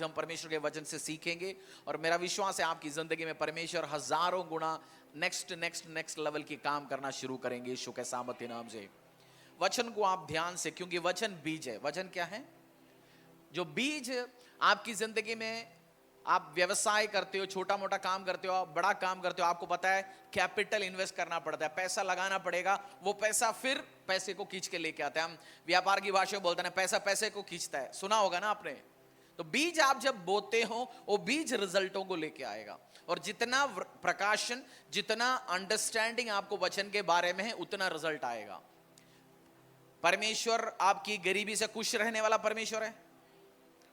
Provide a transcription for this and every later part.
हम परमेश्वर के वचन से सीखेंगे और मेरा विश्वास है आपकी जिंदगी में परमेश्वर हजारों गुना नेक्स्ट लेवल की काम करना शुरू करेंगे यीशु के सामर्थ्य नाम से। वचन को आप ध्यान से, क्योंकि वचन बीज है। वचन क्या है? जो बीज आपकी जिंदगी में, आप व्यवसाय करते हो, छोटा मोटा काम करते हो, बड़ा काम करते हो, आपको पता है कैपिटल इन्वेस्ट करना पड़ता है, पैसा लगाना पड़ेगा। वो पैसा फिर पैसे को खींच के लेके आता है। हम व्यापार की भाषा में बोलते हैं पैसा पैसे को खींचता है, सुना होगा ना आपने। तो बीज आप जब बोते हो वो बीज रिजल्टों को लेके आएगा, और जितना प्रकाशन, जितना अंडरस्टैंडिंग आपको वचन के बारे में है उतना रिजल्ट आएगा। परमेश्वर आपकी गरीबी से खुश रहने वाला परमेश्वर है।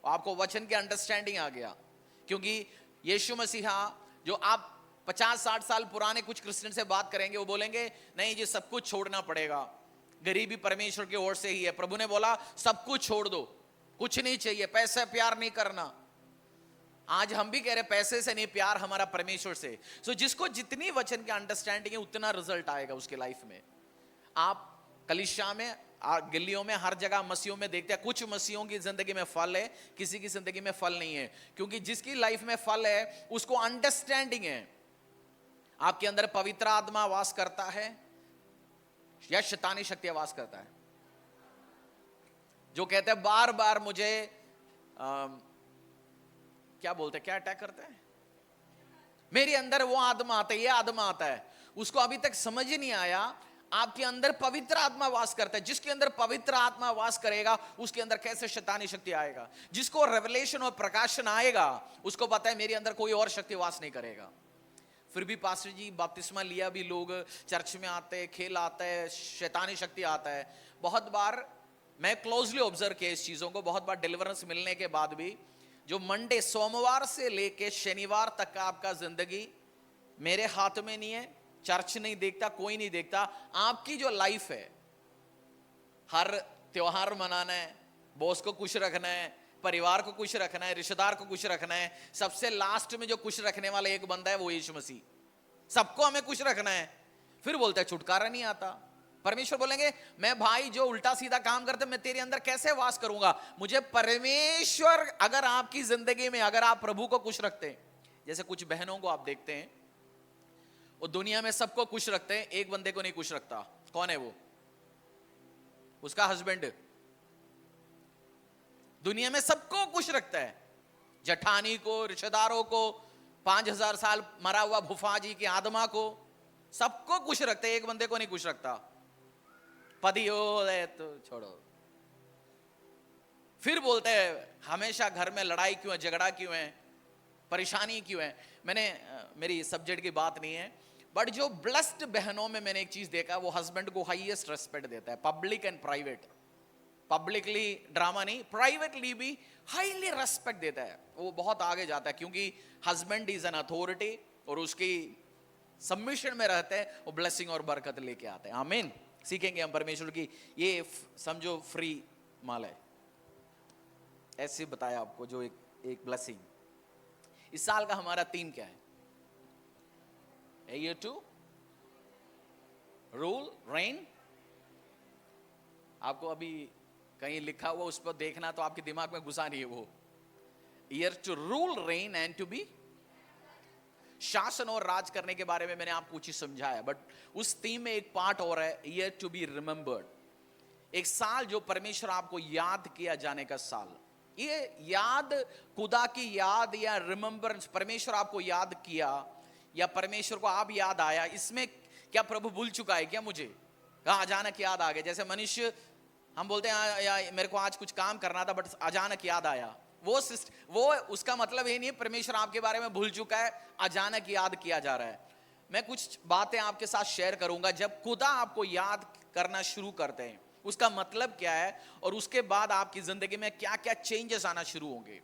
आपको वचन के अंडरस्टैंडिंग आ गया, क्योंकि यीशु मसीहा, जो आप 50-60 साल पुराने कुछ क्रिश्चियन से बात करेंगे वो बोलेंगे नहीं जी सब कुछ छोड़ना पड़ेगा, गरीबी परमेश्वर की ओर से ही है। प्रभु ने बोला सब कुछ छोड़ दो, कुछ नहीं चाहिए, पैसे प्यार नहीं करना। आज हम भी कह रहे पैसे से नहीं, प्यार हमारा परमेश्वर से। सो जिसको जितनी वचन की अंडरस्टैंडिंग है उतना रिजल्ट आएगा उसके लाइफ में। आप कलीसिया में, गलियों में, हर जगह मसीहों में देखते हैं कुछ मसीहों की जिंदगी में फल है, किसी की जिंदगी में फल नहीं है। क्योंकि जिसकी लाइफ में फल है उसको अंडरस्टैंडिंग है। आपके अंदर पवित्र आत्मा वास करता है या शैतानी शक्ति वास करता है? जो कहते हैं बार बार मुझे क्या बोलते हैं, क्या अटैक करते हैं, मेरे अंदर वो आत्मा आता है, ये आत्मा आता है, उसको अभी तक समझ ही नहीं आया आपके अंदर पवित्र आत्मा वास करता है। जिसके अंदर पवित्र आत्मा वास करेगा उसके अंदर कैसे शैतानी शक्ति आएगा? जिसको रेवलेशन और प्रकाशन आएगा उसको पता है मेरे अंदर कोई और शक्ति वास नहीं करेगा। फिर भी पास्टर जी बपतिस्मा लिया भी लोग चर्च में आते हैं, खेल आता है, शैतानी शक्ति आता है। बहुत बार मैं क्लोजली ऑब्जर्व किया इस चीजों को। बहुत बार डिलीवरेंस मिलने के बाद भी जो मंडे, सोमवार से लेके शनिवार तक का आपका जिंदगी मेरे हाथ में नहीं है, चर्च नहीं देखता, कोई नहीं देखता। आपकी जो लाइफ है, हर त्योहार मनाना है, बॉस को खुश रखना है, परिवार को खुश रखना है, रिश्तेदार को खुश रखना है, सबसे लास्ट में जो खुश रखने वाला एक बंदा है वो यीशु मसीह। सबको हमें खुश रखना है। फिर बोलता है छुटकारा नहीं आता। परमेश्वर बोलेंगे मैं भाई जो उल्टा सीधा काम करते मैं तेरे अंदर कैसे वास करूंगा? मुझे परमेश्वर, अगर आपकी जिंदगी में अगर आप प्रभु को खुश रखते हैं, जैसे कुछ बहनों को आप देखते हैं वो दुनिया में सबको खुश रखते हैं, एक बंदे को नहीं खुश रखता। कौन है वो? उसका हस्बैंड। दुनिया में सबको खुश रखता है, जठानी को, रिश्तेदारों को, 5000 साल मरा हुआ भूफा जी की आत्मा को, सबको खुश रखते हैं, एक बंदे को नहीं खुश रखता। पति हो तो छोड़ो। फिर बोलते हैं हमेशा घर में लड़ाई क्यों है, झगड़ा क्यों है, परेशानी क्यों है? मेरी सब्जेक्ट की बात नहीं है, बट जो ब्लेस्ड बहनों में मैंने एक चीज देखा, वो हस्बैंड को हाईएस्ट रेस्पेक्ट देता है, public and private. Publicly drama नहीं, प्राइवेटली भी हाईली रेस्पेक्ट देता है। वो बहुत आगे जाता है क्योंकि हस्बैंड इज एन अथॉरिटी और उसकी सबमिशन में रहते हैं, वो ब्लेसिंग और बरकत लेके आते हैं। आमीन। सीखेंगे हम परमेश्वर की ये समझो फ्री माल है, ऐसे बताया आपको जो एक ब्लेसिंग। इस साल का हमारा थीम क्या है? A year to rule, reign। आपको अभी कहीं लिखा हुआ उस पर देखना तो आपके दिमाग में घुसा नहीं है वो। Year to rule, reign and to be, शासन और राज करने के बारे में मैंने आपको कुछ समझाया, बट उस थीम में एक पार्ट और है, ईयर टू बी रिमेंबर्ड। एक साल जो परमेश्वर आपको याद किया जाने का साल। ये याद, खुदा की याद या रिमेंबरेंस, परमेश्वर आपको याद किया या परमेश्वर को आप याद आया, इसमें क्या प्रभु भूल चुका है क्या? मुझे कहा अचानक याद आ गया। जैसे मनुष्य हम बोलते हैं या मेरे को आज कुछ काम करना था बट अचानक याद आया, वो उसका मतलब ये नहीं है परमेश्वर आपके बारे में भूल चुका है, अचानक याद किया जा रहा है। मैं कुछ बातें आपके साथ शेयर करूंगा। जब खुदा आपको याद करना शुरू करते हैं उसका मतलब क्या है, और उसके बाद आपकी जिंदगी में क्या क्या चेंजेस आना शुरू होंगे।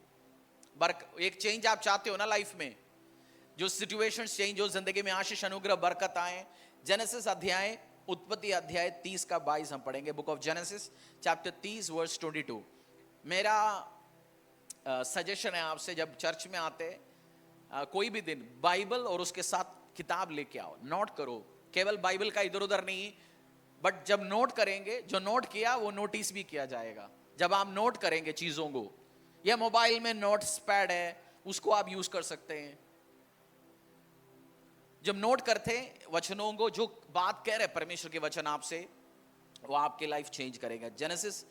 एक चेंज आप चाहते हो ना लाइफ में, जो सिचुएशंस चेंज हो, जिंदगी में आशीष, अनुग्रह, बरकत आए। जेनेसिस अध्याय, उत्पत्ति अध्याय 30 का 22 हम पढ़ेंगे। Book of Genesis chapter 30 verse 22। मेरा सजेशन है आपसे, जब चर्च में आते कोई भी दिन बाइबल और उसके साथ किताब लेके आओ, नोट करो। केवल बाइबल का इधर उधर नहीं, बट जब नोट करेंगे, जो नोट किया वो नोटिस भी किया जाएगा। जब आप नोट करेंगे चीजों को, या मोबाइल में नोट्स पैड है, उसको आप यूज कर सकते हैं। जब नोट करते वचनों को, जो बात कह रहे परमेश्वर के वचन आपसे, वो आपके लाइफ चेंज करेगा। जेनेसिस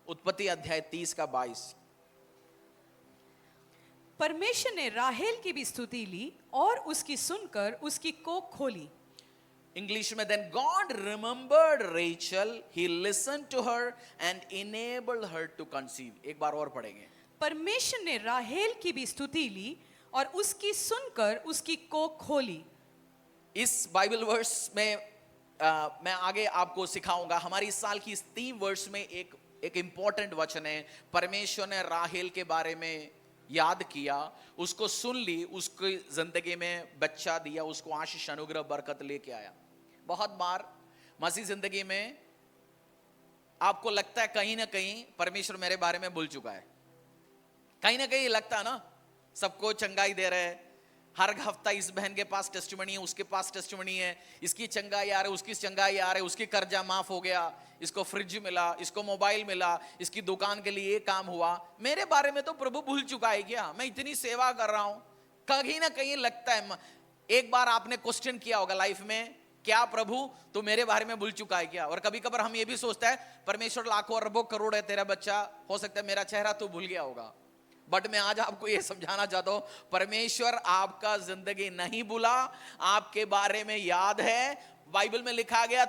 उत्पत्ति अध्याय 30 का 22। परमेश्वर ने राहेल की भी स्तुति ली और उसकी सुनकर उसकी कोख खोली। इंग्लिश में, then God remembered Rachel, he listened to her and enabled her to conceive. एक बार और पढ़ेंगे। परमेश्वर ने राहेल की भी स्तुति ली और उसकी सुनकर उसकी कोख खोली। इस बाइबल वर्स में मैं आगे आपको सिखाऊंगा। हमारी इस साल की इस 3 वर्ष में एक इंपॉर्टेंट वचन है। परमेश्वर ने राहेल के बारे में याद किया, उसको सुन ली, उसकी जिंदगी में बच्चा दिया, उसको आशीष, अनुग्रह, बरकत लेके आया। बहुत बार मसीह जिंदगी में आपको लगता है कहीं ना कहीं परमेश्वर मेरे बारे में भूल चुका है। कहीं ना कहीं लगता है ना, सबको चंगाई दे रहे हैं, हर हफ्ता इस बहन के पास टेस्टिमनी है, उसके पास टेस्टिमनी है, इसकी चंगाई आ रही है, उसकी चंगाई आ रही है, उसकी कर्जा माफ हो गया, इसको फ्रिज मिला, इसको मोबाइल मिला, इसकी दुकान के लिए ये काम हुआ। मेरे बारे में तो प्रभु भूल चुका है क्या? मैं इतनी सेवा कर रहा हूं। कहीं ना कहीं लगता है। एक बार आपने क्वेश्चन किया होगा लाइफ में, क्या प्रभु तो मेरे बारे में भूल चुका है क्या? और कभी कभार हम ये भी सोचता है परमेश्वर लाखों अरबों करोड़ है तेरा बच्चा, हो सकता है मेरा चेहरा तो भूल गया होगा। बट मैं आज आपको यह समझाना चाहता हूं, परमेश्वर आपका जिंदगी नहीं भूला, आपके बारे में याद है। बाइबल में लिखा गया,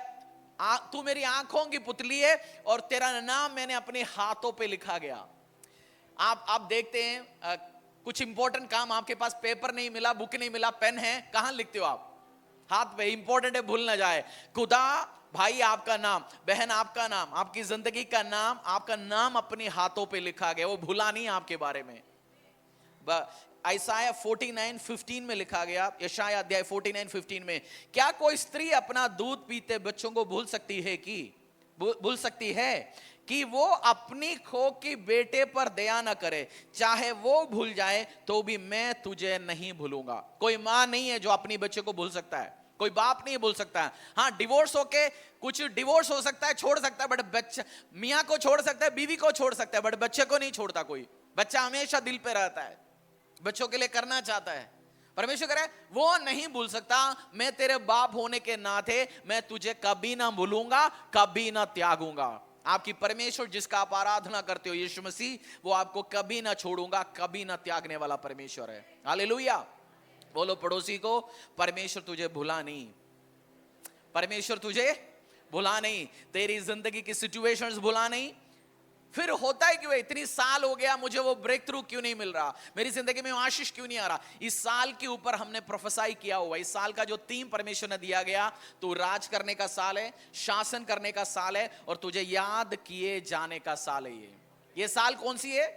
तू मेरी आंखों की पुतली है और तेरा नाम मैंने अपने हाथों पे लिखा गया। आप देखते हैं कुछ इंपॉर्टेंट काम, आपके पास पेपर नहीं मिला, बुक नहीं मिला, पेन है, कहां लिखते हो आप? हाथ पे। इंपॉर्टेंट है, भूल ना जाए। खुदा, भाई आपका नाम, बहन आपका नाम, आपकी जिंदगी का नाम, आपका नाम अपने हाथों पे लिखा गया, वो भूला नहीं आपके बारे में। यशायाह 49:15 में लिखा गया, यशायाह अध्याय 49:15 में, क्या कोई स्त्री अपना दूध पीते बच्चों को भूल सकती है भूल सकती है कि वो अपनी खो की बेटे पर दया न करे, चाहे वो भूल जाए तो भी मैं तुझे नहीं भूलूंगा। कोई मां नहीं है जो अपनी बच्चे को भूल सकता है, कोई बाप नहीं भूल सकता है। हाँ, डिवोर्स होके कुछ डिवोर्स हो सकता है, छोड़ सकता है, बट बच्चा, मियां को छोड़ सकता है, बीवी को छोड़ सकता है, बट बच्चे को नहीं छोड़ता कोई। बच्चा हमेशा दिल पे रहता है, बच्चों के लिए करना चाहता है। परमेश्वर कह रहा है वो नहीं भूल सकता, मैं तेरे बाप होने के नाते मैं तुझे कभी ना भूलूंगा, कभी ना त्यागूंगा। आपकी परमेश्वर जिसका आप आराधना करते हो यीशु मसीह, वो आपको कभी ना छोड़ूंगा, कभी ना त्यागने वाला परमेश्वर है। हालेलुया। बोलो पड़ोसी को, परमेश्वर तुझे भुला नहीं, परमेश्वर तुझे भुला नहीं, तेरी जिंदगी की सिचुएशंस भुला नहीं। फिर होता है क्यों, इतनी साल हो गया मुझे वो ब्रेक थ्रू क्यों नहीं मिल रहा, मेरी जिंदगी में आशीष क्यों नहीं आ रहा? इस साल के ऊपर हमने प्रोफेसाई किया हुआ, इस साल का जो थीम परमेश्वर ने दिया गया, तू राज करने का साल है, शासन करने का साल है, और तुझे याद किए जाने का साल है। ये साल कौन सी है?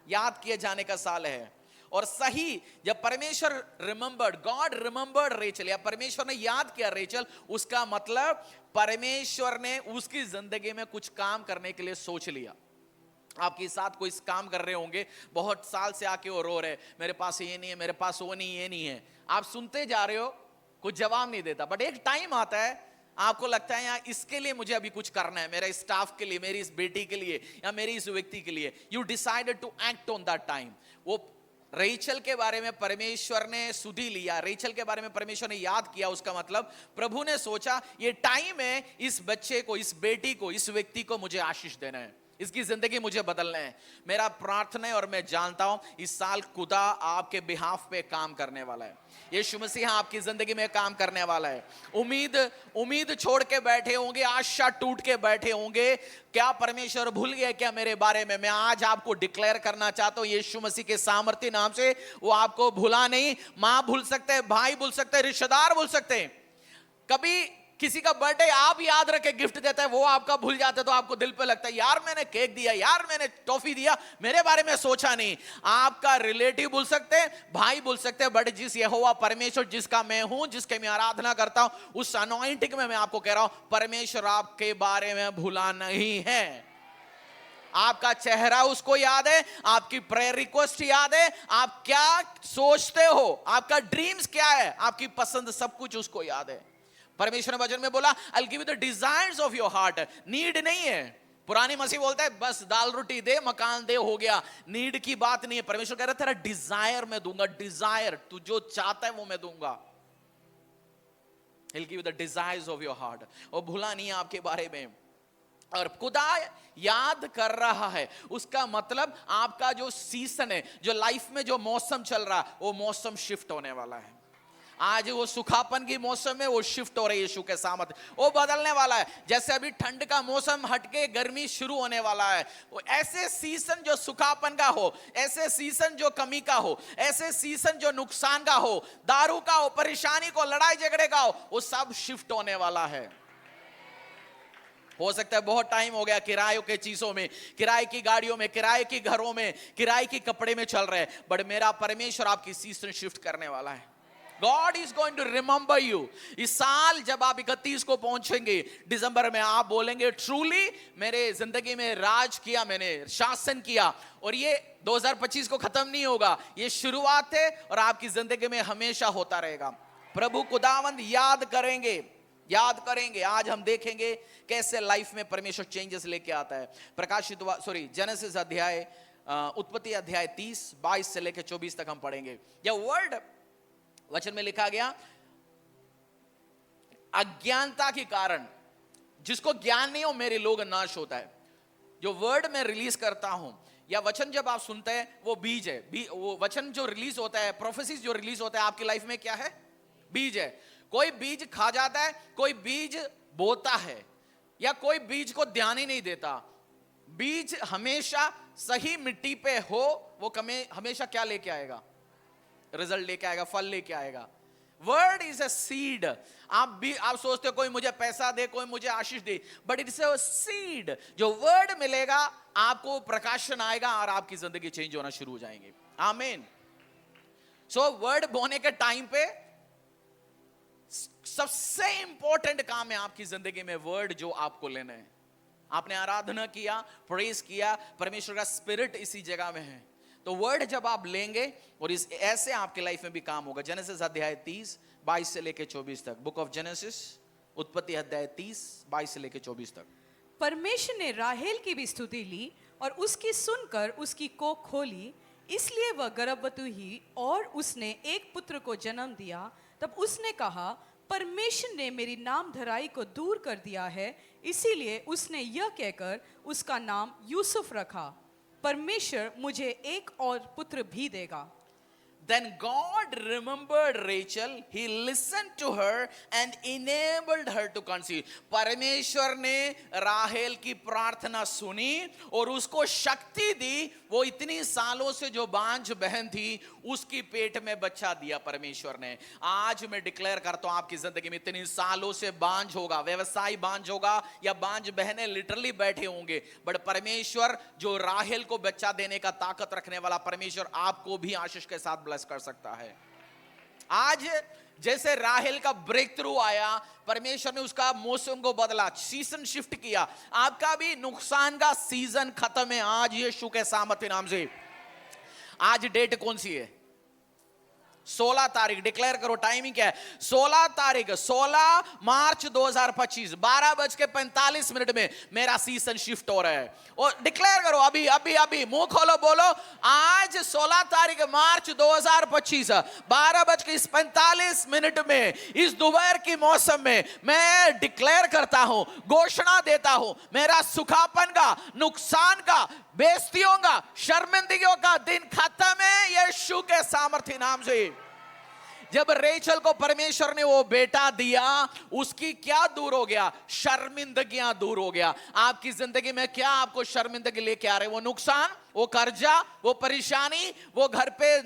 याद किए जाने का साल है। और सही जब परमेश्वर रिमेंबर्ड, गॉड रिमेंबर्ड रेचल, या परमेश्वर ने याद किया रेचल, उसका मतलब परमेश्वर ने उसकी जिंदगी में कुछ काम करने के लिए सोच लिया। आपके साथ कोई काम कर रहे होंगे, बहुत साल से आके और रो रहे, मेरे पास ये नहीं है, मेरे पास वो नहीं, ये नहीं है, आप सुनते जा रहे हो, कुछ जवाब नहीं देता। बट एक टाइम आता है आपको लगता है यार इसके लिए मुझे अभी कुछ करना है, मेरे स्टाफ के लिए, मेरी इस बेटी के लिए, या मेरी इस व्यक्ति के लिए। You decided to act on that time. वो रेचल के बारे में परमेश्वर ने सुधी लिया, रेचल के बारे में परमेश्वर ने याद किया, उसका मतलब प्रभु ने सोचा ये टाइम है इस बच्चे को, इस बेटी को, इस व्यक्ति को मुझे आशीष देना है, इसकी जिंदगी मुझे बदलना है। मेरा प्रार्थना है और मैं जानता हूं इस साल खुदा आपके बिहाफ पे काम करने वाला है, यीशु मसीह आपकी जिंदगी में काम करने वाला है। उम्मीद छोड़ के बैठे होंगे, आशा टूट के बैठे होंगे, क्या परमेश्वर भूल गया क्या मेरे बारे में? मैं आज आपको डिक्लेयर करना चाहता हूं यीशु मसीह के सामर्थ्य नाम से, वो आपको भुला नहीं। मां भूल सकते हैं, भाई भूल सकते हैं, रिश्तेदार भूल सकते हैं। कभी किसी का बर्थडे आप याद रखे गिफ्ट देता है, वो आपका भूल जाता है, तो आपको दिल पे लगता है यार मैंने केक दिया, यार मैंने टॉफी दिया, मेरे बारे में सोचा नहीं। आपका रिलेटिव भूल सकते हैं, भाई भूल सकते हैं, बट जिस यहोवा परमेश्वर जिसका मैं हूं, जिसके मैं आराधना करता हूं, उस अनॉइंटिंग में मैं आपको कह रहा हूं परमेश्वर आपके बारे में भूला नहीं है। आपका चेहरा उसको याद है, आपकी प्रेयर रिक्वेस्ट याद है, आप क्या सोचते हो, आपका ड्रीम्स क्या है, आपकी पसंद, सब कुछ उसको याद है। परमेश्वर ने वचन में बोला I will give you the desires of your heart. Need नहीं है, पुरानी मसीह बोलता है बस दाल रोटी दे, मकान दे, हो गया। नीड की बात नहीं है। परमेश्वर कह रहा है तेरा डिजायर मैं दूंगा, डिजायर, तू जो चाहता है वो मैं दूंगा। He'll give you the desires of your heart। और भूला नहीं है आपके बारे में। और खुदा याद कर रहा है, उसका मतलब आपका जो सीजन है, जो लाइफ में जो मौसम चल रहा है, वो मौसम शिफ्ट होने वाला है। आज वो सुखापन की मौसम है, वो शिफ्ट हो रही है यीशु के सामत, वो बदलने वाला है। जैसे अभी ठंड का मौसम हटके गर्मी शुरू होने वाला है, वो ऐसे सीजन जो सुखापन का हो, ऐसे सीजन जो कमी का हो, ऐसे सीजन जो नुकसान का हो, दारू का हो, परेशानी को, लड़ाई झगड़े का हो, वो सब शिफ्ट होने वाला है। हो सकता है बहुत टाइम हो गया किरायों के चीजों में, किराए की गाड़ियों में, किराए की घरों में, किराए की कपड़े में चल रहे हैं, बट मेरा परमेश्वर आपकी सीजन शिफ्ट करने वाला है। God is going to remember you। इस साल जब आप 31 को पहुंचेंगे दिसंबर में, आप बोलेंगे ट्रूली मेरे जिंदगी में राज किया, मैंने शासन किया। और ये 2025 को खत्म नहीं होगा, ये शुरुआत है और आपकी जिंदगी में हमेशा होता रहेगा। प्रभु खुदावंद याद करेंगे, याद करेंगे। आज हम देखेंगे कैसे लाइफ में परमेश्वर चेंजेस लेके आता है। जेनेसिस अध्याय, उत्पत्ति अध्याय 30 22 से लेकर 24 तक हम पढ़ेंगे। यह वर्ड वचन में लिखा गया, अज्ञानता के कारण जिसको ज्ञान नहीं हो मेरे लोग नाश होता है। जो वर्ड में रिलीज करता हूं या वचन जब आप सुनते हैं वो बीज है। वो वचन जो रिलीज होता है, प्रोफेसीज जो रिलीज होता है आपकी लाइफ में क्या है? बीज है। कोई बीज खा जाता है, कोई बीज बोता है, या कोई बीज को ध्यान ही नहीं देता। बीज हमेशा सही मिट्टी पे हो, वो हमेशा क्या लेके आएगा? रिजल्ट लेके आएगा, फल लेके आएगा। Word is a seed. आप सोचते हो कोई मुझे पैसा दे, कोई मुझे आशीष दे, बट इट्स अ सीड। जो वर्ड मिलेगा आपको प्रकाशन आएगा और आपकी जिंदगी चेंज होना शुरू हो जाएंगे। आमीन। सो वर्ड बोने के टाइम पे सबसे इंपॉर्टेंट काम है आपकी जिंदगी में वर्ड जो आपको लेना है। आपने आराधना किया, प्रेज किया, परमेश्वर का स्पिरिट इसी जगह में है, तो वर्ड जब आप लेंगे और इस ऐसे आपके लाइफ में भी काम होगा। जेनेसिस अध्याय 30 22 से लेकर 24 तक। बुक ऑफ जेनेसिस, उत्पत्ति अध्याय 30 22 से लेकर 24 तक। परमेश्वर ने राहेल की भी स्तुति ली और उसकी सुनकर उसकी कोख खोली, इसलिए वह गर्भवती हुई और उसने एक पुत्र को जन्म दिया। तब उसने कहा, परमेश्वर ने मेरी नाम धराई को दूर कर दिया है, इसीलिए उसने यह कहकर उसका नाम यूसुफ रखा, परमेश्वर मुझे एक और पुत्र भी देगा। Then God remembered Rachel, He listened to her and enabled her to conceive। परमेश्वर ने राहेल की प्रार्थना सुनी और उसको शक्ति दी। वो इतनी सालों से जो बांझ बहन थी, उसकी पेट में बच्चा दिया परमेश्वर ने। आज मैं डिक्लेयर करता हूं आपकी जिंदगी में इतनी सालों से बांझ होगा, व्यवसाय बांझ होगा या बांझ बहनें लिटरली बैठे होंगे, बट परमेश्वर जो राहेल को बच्चा देने का ताकत रखने वाला परमेश्वर आपको भी आशीष के साथ ब्लेस कर सकता है। आज जैसे राहेल का ब्रेक थ्रू आया, परमेश्वर ने उसका मौसम को बदला, सीजन शिफ्ट किया। आपका भी नुकसान का सीजन खत्म है आज यीशु के सामर्थ्य नाम से। आज डेट कौन सी है? 16 तारीख। डिक्लेयर करो, टाइमिंग क्या है? 16 तारीख, 16 मार्च 2025 12:45 में मेरा सीजन शिफ्ट हो रहा है। और डिक्लेयर करो अभी अभी अभी, मुंह खोलो, बोलो आज 16 तारीख मार्च 2025 12:45 में इस दोपहर की मौसम में मैं डिक्लेयर करता हूं, घोषणा देता हूं, मेरा सुखापन का, नुकसान का, बेइज्जतियों का, शर्मिंदगियों का दिन खत्म है यीशु के सामर्थ्य नाम से। जब रेचल को परमेश्वर ने वो बेटा दिया, उसकी क्या दूर हो गया? शर्मिंदगियां दूर हो गया। आपकी जिंदगी में क्या आपको शर्मिंदगी लेके आ रहे? वो नुकसान, वो कर्जा, वो परेशानी, वो घर पे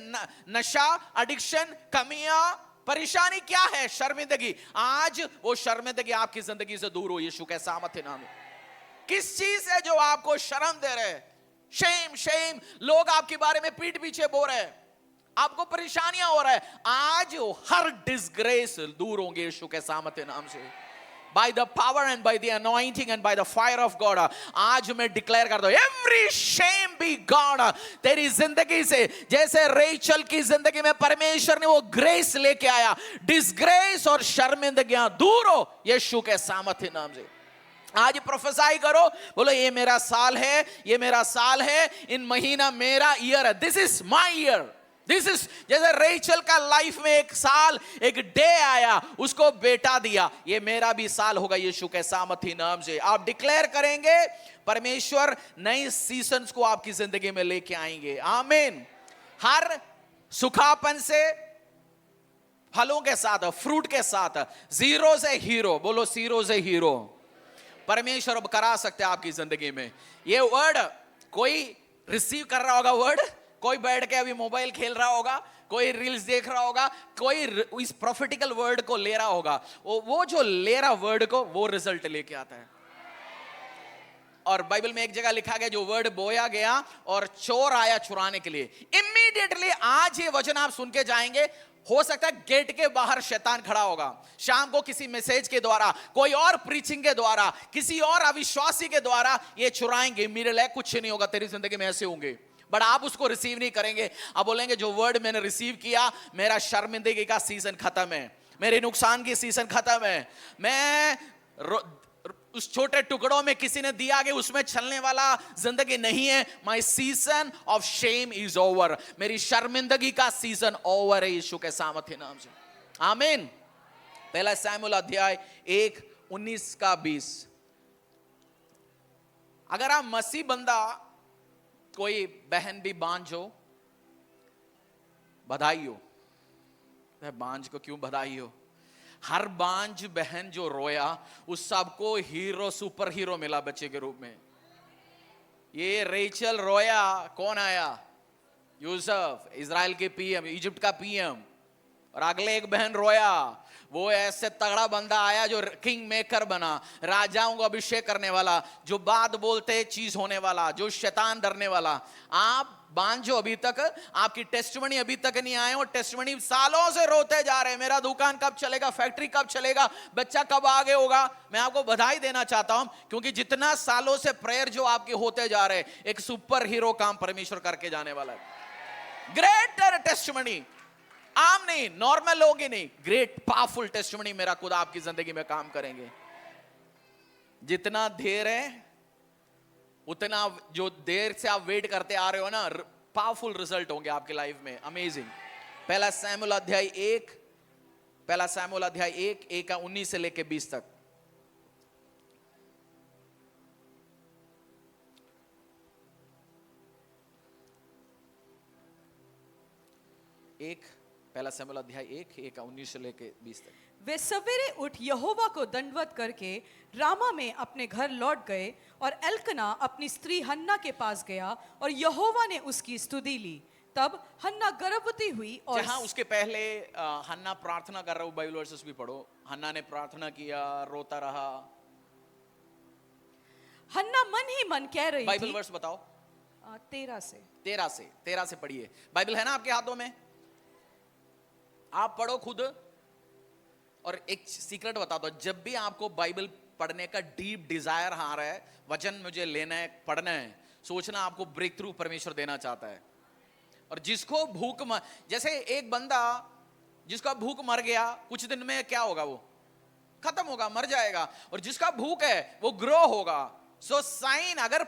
नशा, एडिक्शन, कमियां, परेशानी क्या है? शर्मिंदगी। आज वो शर्मिंदगी आपकी जिंदगी से दूर हो यीशु के सामर्थ्य नाम। किस चीज है जो आपको शर्म दे रहे? Shame, shame. लोग आपके बारे में पीठ पीछे बोल रहे हैं, आपको परेशानियां हो रहा है। आज हर डिसग्रेस दूर होंगे यीशु के सामर्थ्य नाम से। By the power and by the anointing and by the fire of God, आज मैं डिक्लेयर करता हूं, every shame be gone तेरी जिंदगी से। जैसे रेचल की जिंदगी में परमेश्वर ने वो ग्रेस लेके आया, डिसग्रेस और शर्मिंदगियां दूर हो यीशु के सामर्थ्य नाम से। आज प्रोफेसाई करो, बोलो ये मेरा साल है, ये मेरा साल है, इन महीना मेरा ईयर है, this is my year, this is. जैसे रेचल का लाइफ में एक साल, एक डे आया, उसको बेटा दिया, ये मेरा भी साल होगा यीशु के सामर्थी नाम से। आप डिक्लेयर करेंगे, परमेश्वर नए सीजन्स को आपकी जिंदगी में लेके आएंगे। आमीन। हर सुखापन से, फलों के साथ, फ्रूट के साथ, जीरो से हीरो, बोलो जीरो से हीरो परमेश्वर अब करा सकते हैं आपकी जिंदगी में। ये वर्ड कोई रिसीव कर रहा होगा, वर्ड कोई बैठ के अभी मोबाइल खेल रहा होगा, कोई रील्स देख रहा होगा, कोई इस प्रोफेटिकल वर्ड को ले रहा होगा, वो जो ले रहा वर्ड को, वो रिजल्ट लेके आता है। और बाइबल में एक जगह लिखा गया, जो वर्ड बोया गया और चोर आया चुराने के लिए। इमीडिएटली आज ये वचन आप सुन के जाएंगे, हो सकता है गेट के बाहर शैतान खड़ा होगा, शाम को किसी मैसेज के द्वारा, कोई और प्रीचिंग के द्वारा, किसी और अविश्वासी के द्वारा ये चुराएंगे। मेरे कुछ नहीं होगा, तेरी जिंदगी में ऐसे होंगे, बट आप उसको रिसीव नहीं करेंगे। आप बोलेंगे जो वर्ड मैंने रिसीव किया, मेरा शर्मिंदगी का सीजन खत्म है, मेरे नुकसान की सीजन खत्म है, मैं उस छोटे टुकड़ों में किसी ने दिया कि उसमें चलने वाला जिंदगी नहीं है। My season of shame is over, मेरी शर्मिंदगी का सीजन ओवर है यीशु के सामर्थ्य नाम से। आमीन। पहला शमूएल अध्याय 1:19-20। अगर आप मसीह बंदा, कोई बहन भी बांझ हो, बधाई हो। बांझ को क्यों बधाई हो? हर बांझ बहन जो रोया, उस सबको हीरो, सुपर हीरो मिला बच्चे के रूप में। ये रेचल रोया, कौन आया? यूसुफ, इजराइल के पीएम, इजिप्ट का पीएम। और अगले एक बहन रोया, वो ऐसे तगड़ा बंदा आया जो किंग मेकर बना, राजाओं को अभिषेक करने वाला, जो बात बोलते चीज होने वाला, जो शैतान डरने वाला। आप बांझो, अभी तक आपकी टेस्टिमनी अभी तक नहीं आए हो, टेस्टिमनी सालों से रोते जा रहे हैं, मेरा दुकान कब चलेगा, फैक्ट्री कब चलेगा, बच्चा कब आगे होगा। मैं आपको बधाई देना चाहता हूं, क्योंकि जितना सालों से प्रेयर जो आपके होते जा रहे हैं, एक सुपर हीरो काम परमेश्वर करके जाने वाला है। ग्रेटर टेस्टिमनी, आम नहीं, नॉर्मल लोग ही नहीं, ग्रेट पावरफुल टेस्टिमनी मेरा खुदा आपकी जिंदगी में काम करेंगे। जितना देर है, उतना जो देर से आप वेट करते आ रहे हो ना, पावरफुल रिजल्ट होंगे आपके लाइफ में। अमेजिंग। पहला शमूएल अध्याय 1:19 से लेके 20 तक। पहला शमूएल अध्याय 1:19 से लेके 20 तक। वे सवेरे उठ यहोवा को दंडवत करके रामा में अपने घर लौट गए, और एल्कना अपनी स्त्री हन्ना के पास गया और यहोवा ने उसकी स्तुति ली। तब हन्ना गर्भवती हुई। और जहां उसके पहले हन्ना प्रार्थना कर रहा हूं, बाइबल वर्सेस भी पढ़ो। हन्ना ने प्रार्थना किया, रोता रहा। हन्ना मन ही मन कह रही बाइबल थी, वर्स बताओ। 13 से पढ़िए। बाइबल है ना आपके हाथों में, आप पढ़ो खुद। और एक सीक्रेट बताता हूं, जब भी आपको बाइबल पढ़ने का डीप डिजायर आ रहा है, वचन मुझे लेना है, पढ़ना है, सोचना आपको ब्रेक थ्रू परमेश्वर देना चाहता है। और जिसको भूख, जैसे एक बंदा जिसका भूख मर गया, कुछ दिन में क्या होगा, वो खत्म होगा, मर जाएगा। और जिसका भूख है वो ग्रो होगा। सो साइन, अगर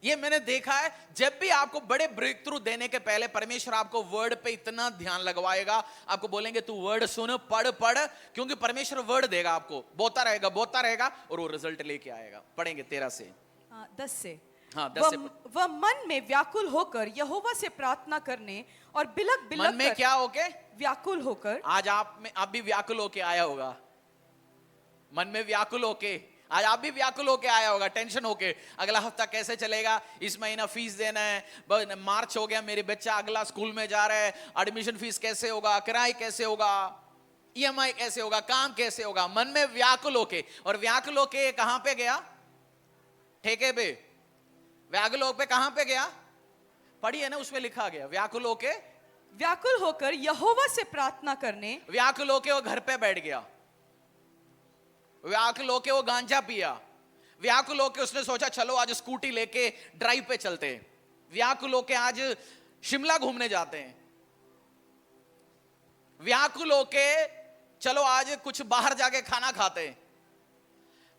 ये मैंने देखा है, जब भी आपको बड़े ब्रेक थ्रू देने के पहले परमेश्वर आपको वर्ड पे इतना ध्यान लगवाएगा, आपको बोलेंगे तू वर्ड सुन, पढ़, क्योंकि परमेश्वर वर्ड देगा आपको, बोता रहेगा और वो रिजल्ट लेके आएगा। पढ़ेंगे 13 से 10 से। हाँ, 10 से। वह मन में व्याकुल होकर यहोवा से प्रार्थना करने और बिलक मन में क्या होके? व्याकुल होकर। आज आप भी व्याकुल होके आया होगा, मन में व्याकुल होके आज आप भी व्याकुल होके आया होगा, टेंशन होके, अगला हफ्ता कैसे चलेगा, इस महीना फीस देना है, मार्च हो गया, मेरे बच्चा अगला स्कूल में जा रहा है, एडमिशन फीस कैसे होगा, किराया कैसे होगा, ईएमआई कैसे होगा, काम कैसे होगा। मन में व्याकुल होके, और व्याकुल होके कहां पे गया? ठेके पे। व्याकुल होके कहां पे गया? पढ़िए ना, उसमें लिखा गया, व्याकुल होकर यहोवा से प्रार्थना करने। व्याकुल होके वो घर पे बैठ गया, व्याकुल होके वो गांजा पिया, व्याकुल होके उसने सोचा चलो आज स्कूटी लेके ड्राइव पे चलते हैं, व्याकुल होके आज शिमला घूमने जाते हैं, व्याकुल होके चलो आज कुछ बाहर जाके खाना खाते हैं,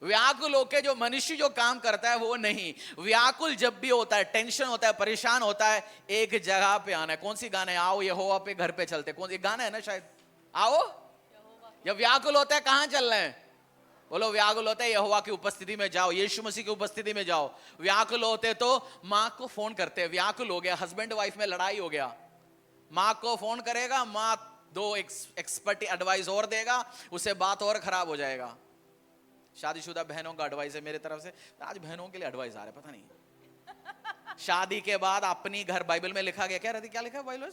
व्याकुल होके जो मनुष्य जो काम करता है वो नहीं। व्याकुल जब भी होता है, टेंशन होता है, परेशान होता है, एक जगह पे आना है। कौन सी गाना है? आओ यहोवा पे घर पे चलते। कौन सी गाना है ना शायद, आओ। जब व्याकुल होता है कहां चल रहे हैं? बोलो, व्याकुल होते हैं यहोवा की उपस्थिति में जाओ, यीशु मसीह की उपस्थिति में जाओ। व्याकुल होते तो माँ को फोन करते हैं। व्याकुल हो गया, हस्बैंड वाइफ में लड़ाई हो गया, माँ को फोन करेगा, माँ दो एक्सपर्ट एडवाइस और देगा, उससे बात और खराब हो जाएगा। शादीशुदा बहनों का एडवाइस है मेरे तरफ से। आज बहनों के लिए एडवाइस आ रहा है, पता नहीं। शादी के बाद अपनी घर, बाइबल में लिखा गया, क्या रहती, क्या लिखा है बाइबल?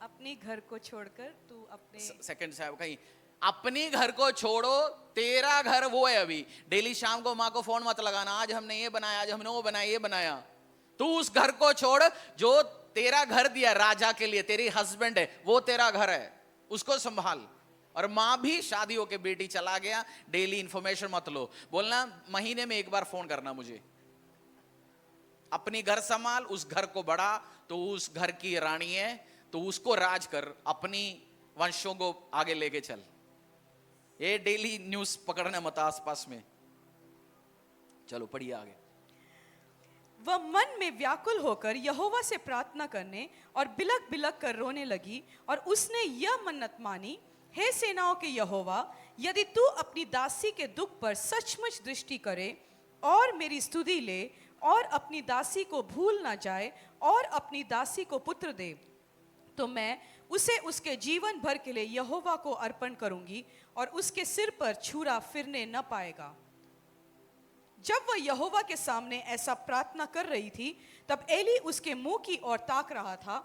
अपनी घर को छोड़कर तू अपने सेकंड साहब कहीं, अपनी घर को छोड़ो, तेरा घर वो है। अभी डेली शाम को माँ को फोन मत लगाना, आज हमने ये बनाया, आज हमने वो बनाया, ये बनाया। तू उस घर को छोड़ जो तेरा घर दिया राजा के लिए, तेरी हस्बैंड है, वो तेरा घर है, उसको संभाल। और माँ भी शादी होके बेटी चला गया, डेली इंफॉर्मेशन मत लो, बोलना महीने में एक बार फोन करना मुझे। अपनी घर संभाल, उस घर को बढ़ा, तो उस घर की रानी है, तो उसको राज कर, अपनी वंशों को आगे लेके चल। ये डेली न्यूज पकड़ना मत आसपास में। चलो पढ़िए आगे। वह मन में व्याकुल होकर यहोवा से प्रार्थना करने और बिलक बिलक कर रोने लगी, और उसने यह मन्नत मानी, हे सेनाओं के यहोवा, यदि तू अपनी दासी के दुख पर सचमुच दृष्टि करे और मेरी स्तुति ले और अपनी दासी को भूल ना जाए और अपनी दासी को पुत्र दे, तो मैं उसे उसके जीवन भर के लिए यहोवा को अर्पण करूंगी और उसके सिर पर छुरा फिरने न पाएगा। जब वह यहोवा के सामने ऐसा प्रार्थना कर रही थी, तब एली उसके मुंह की ओर ताक रहा था।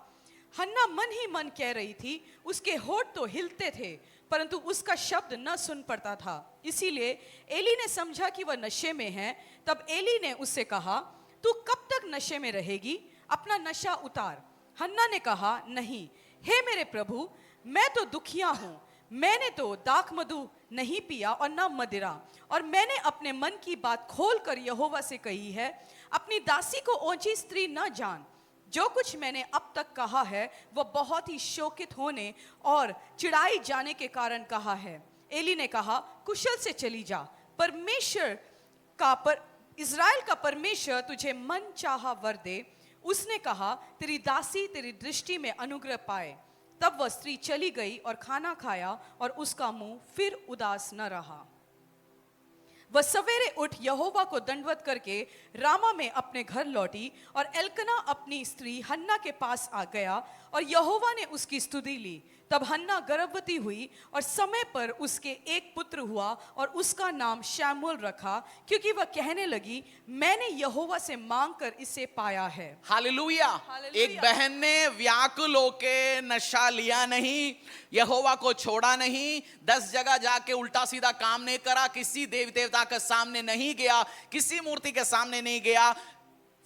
हन्ना मन ही मन कह रही थी, उसके होठ तो हिलते थे, परंतु उसका शब्द न सुन पड़ता था। इसीलिए एली ने समझा कि वह नशे में है। तब एली ने उससे कहा, तू कब तक नशे में रहेगी? अपना नशा उतार। हन्ना ने कहा, नहीं, हे मेरे प्रभु, मैं तो दुखिया हूं। मैंने तो दाख मधु नहीं पिया और न मदिरा, और मैंने अपने मन की बात खोलकर यहोवा से कही है, अपनी दासी को ओंची स्त्री न जान। जो कुछ मैंने अब तक कहा है वह बहुत ही शोकित होने और चिढ़ाई जाने के कारण कहा है। एली ने कहा, कुशल से चली जा, इज़राइल का परमेश्वर तुझे मन चाहा वर दे। उसने कहा, तेरी दासी तेरी दृष्टि में अनुग्रह पाए। तब वह स्त्री चली गई और खाना खाया, और उसका मुंह फिर उदास न रहा। वह सवेरे उठ यहोवा को दंडवत करके रामा में अपने घर लौटी, और एल्कना अपनी स्त्री हन्ना के पास आ गया, और यहोवा ने उसकी स्तुति ली। तब हन्ना गर्भवती हुई, और समय पर उसके एक पुत्र हुआ, और उसका नाम शमूएल रखा, क्योंकि वह कहने लगी, मैंने यहोवा से मांगकर इसे पाया है। हालेलुया। एक बहन ने व्याकुल होके नशा लिया नहीं, यहोवा को छोड़ा नहीं, 10 जगह जाके उल्टा सीधा काम नहीं करा, किसी देवी देवता के सामने नहीं गया, किसी मूर्ति के सामने नहीं गया,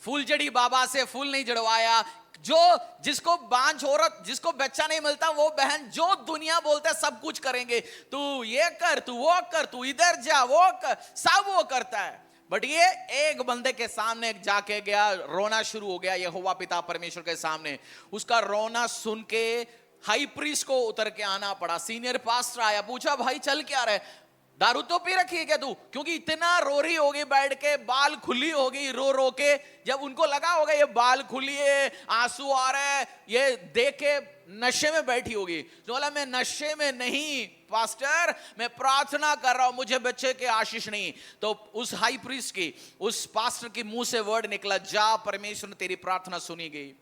फूलजड़ी बाबा से फूल नहीं जड़वाया। जिसको बांझ औरत, जिसको बच्चा नहीं मिलता, वो बहन जो दुनिया बोलते सब कुछ करेंगे, तू ये कर, तू वो कर, तू इधर जा, वो कर, सब वो करता है। बट ये एक बंदे के सामने जाके गया, रोना शुरू हो गया यहोवा पिता परमेश्वर के सामने। उसका रोना सुन के हाई प्रीस्ट को उतर के आना पड़ा। सीनियर पास्टर आया, पूछा, भाई चल क्या रहा है? दारू तो पी रखी है क्या तू? क्योंकि इतना रो रही होगी बैठ के, बाल खुली होगी रो रो के। जब उनको लगा होगा ये बाल खुली है, आंसू आ रहा है, ये देख के नशे में बैठी होगी। तो बोला, मैं नशे में नहीं पास्टर, मैं प्रार्थना कर रहा हूं, मुझे बच्चे के आशीष नहीं। तो उस हाई प्रीस्ट की, उस पास्टर के मुंह से वर्ड निकला, जा, परमेश्वर ने तेरी प्रार्थना सुनी गई।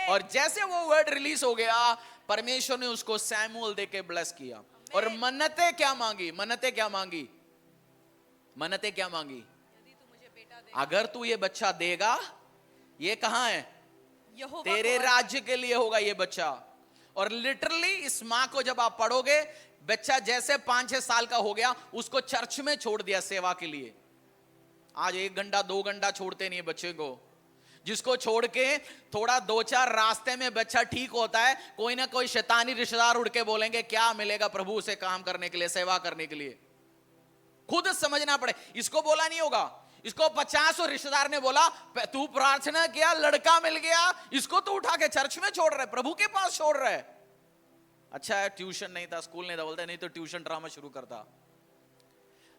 और जैसे वो वर्ड रिलीज हो गया, परमेश्वर ने उसको शमूएल देके ब्लेस किया। और मन्नतें क्या मांगी? मन्नतें क्या मांगी? मन्नतें क्या मांगी? यदि तू मुझे बेटा दे, अगर तू ये बच्चा देगा, ये कहां है? तेरे राज्य के लिए होगा ये बच्चा। और लिटरली इस माँ को जब आप पढ़ोगे, बच्चा जैसे 5-6 साल का हो गया, उसको चर्च में छोड़ दिया सेवा के लिए। आज 1 घंटा 2 घंटा छोड़ते नहीं बच्चे को। जिसको छोड़ के थोड़ा 2-4 रास्ते में बच्चा ठीक होता है, कोई ना कोई शैतानी रिश्तेदार उड़ के बोलेंगे, क्या मिलेगा प्रभु से काम करने के लिए, सेवा करने के लिए। खुद समझना पड़े। इसको बोला नहीं होगा, इसको 50 रिश्तेदार ने बोला, तू प्रार्थना किया, लड़का मिल गया, इसको तो उठा के चर्च में छोड़ रहे, प्रभु के पास छोड़ रहे। अच्छा है ट्यूशन नहीं था, स्कूल नहीं था, बोलते नहीं तो ट्यूशन ड्रामा शुरू करता।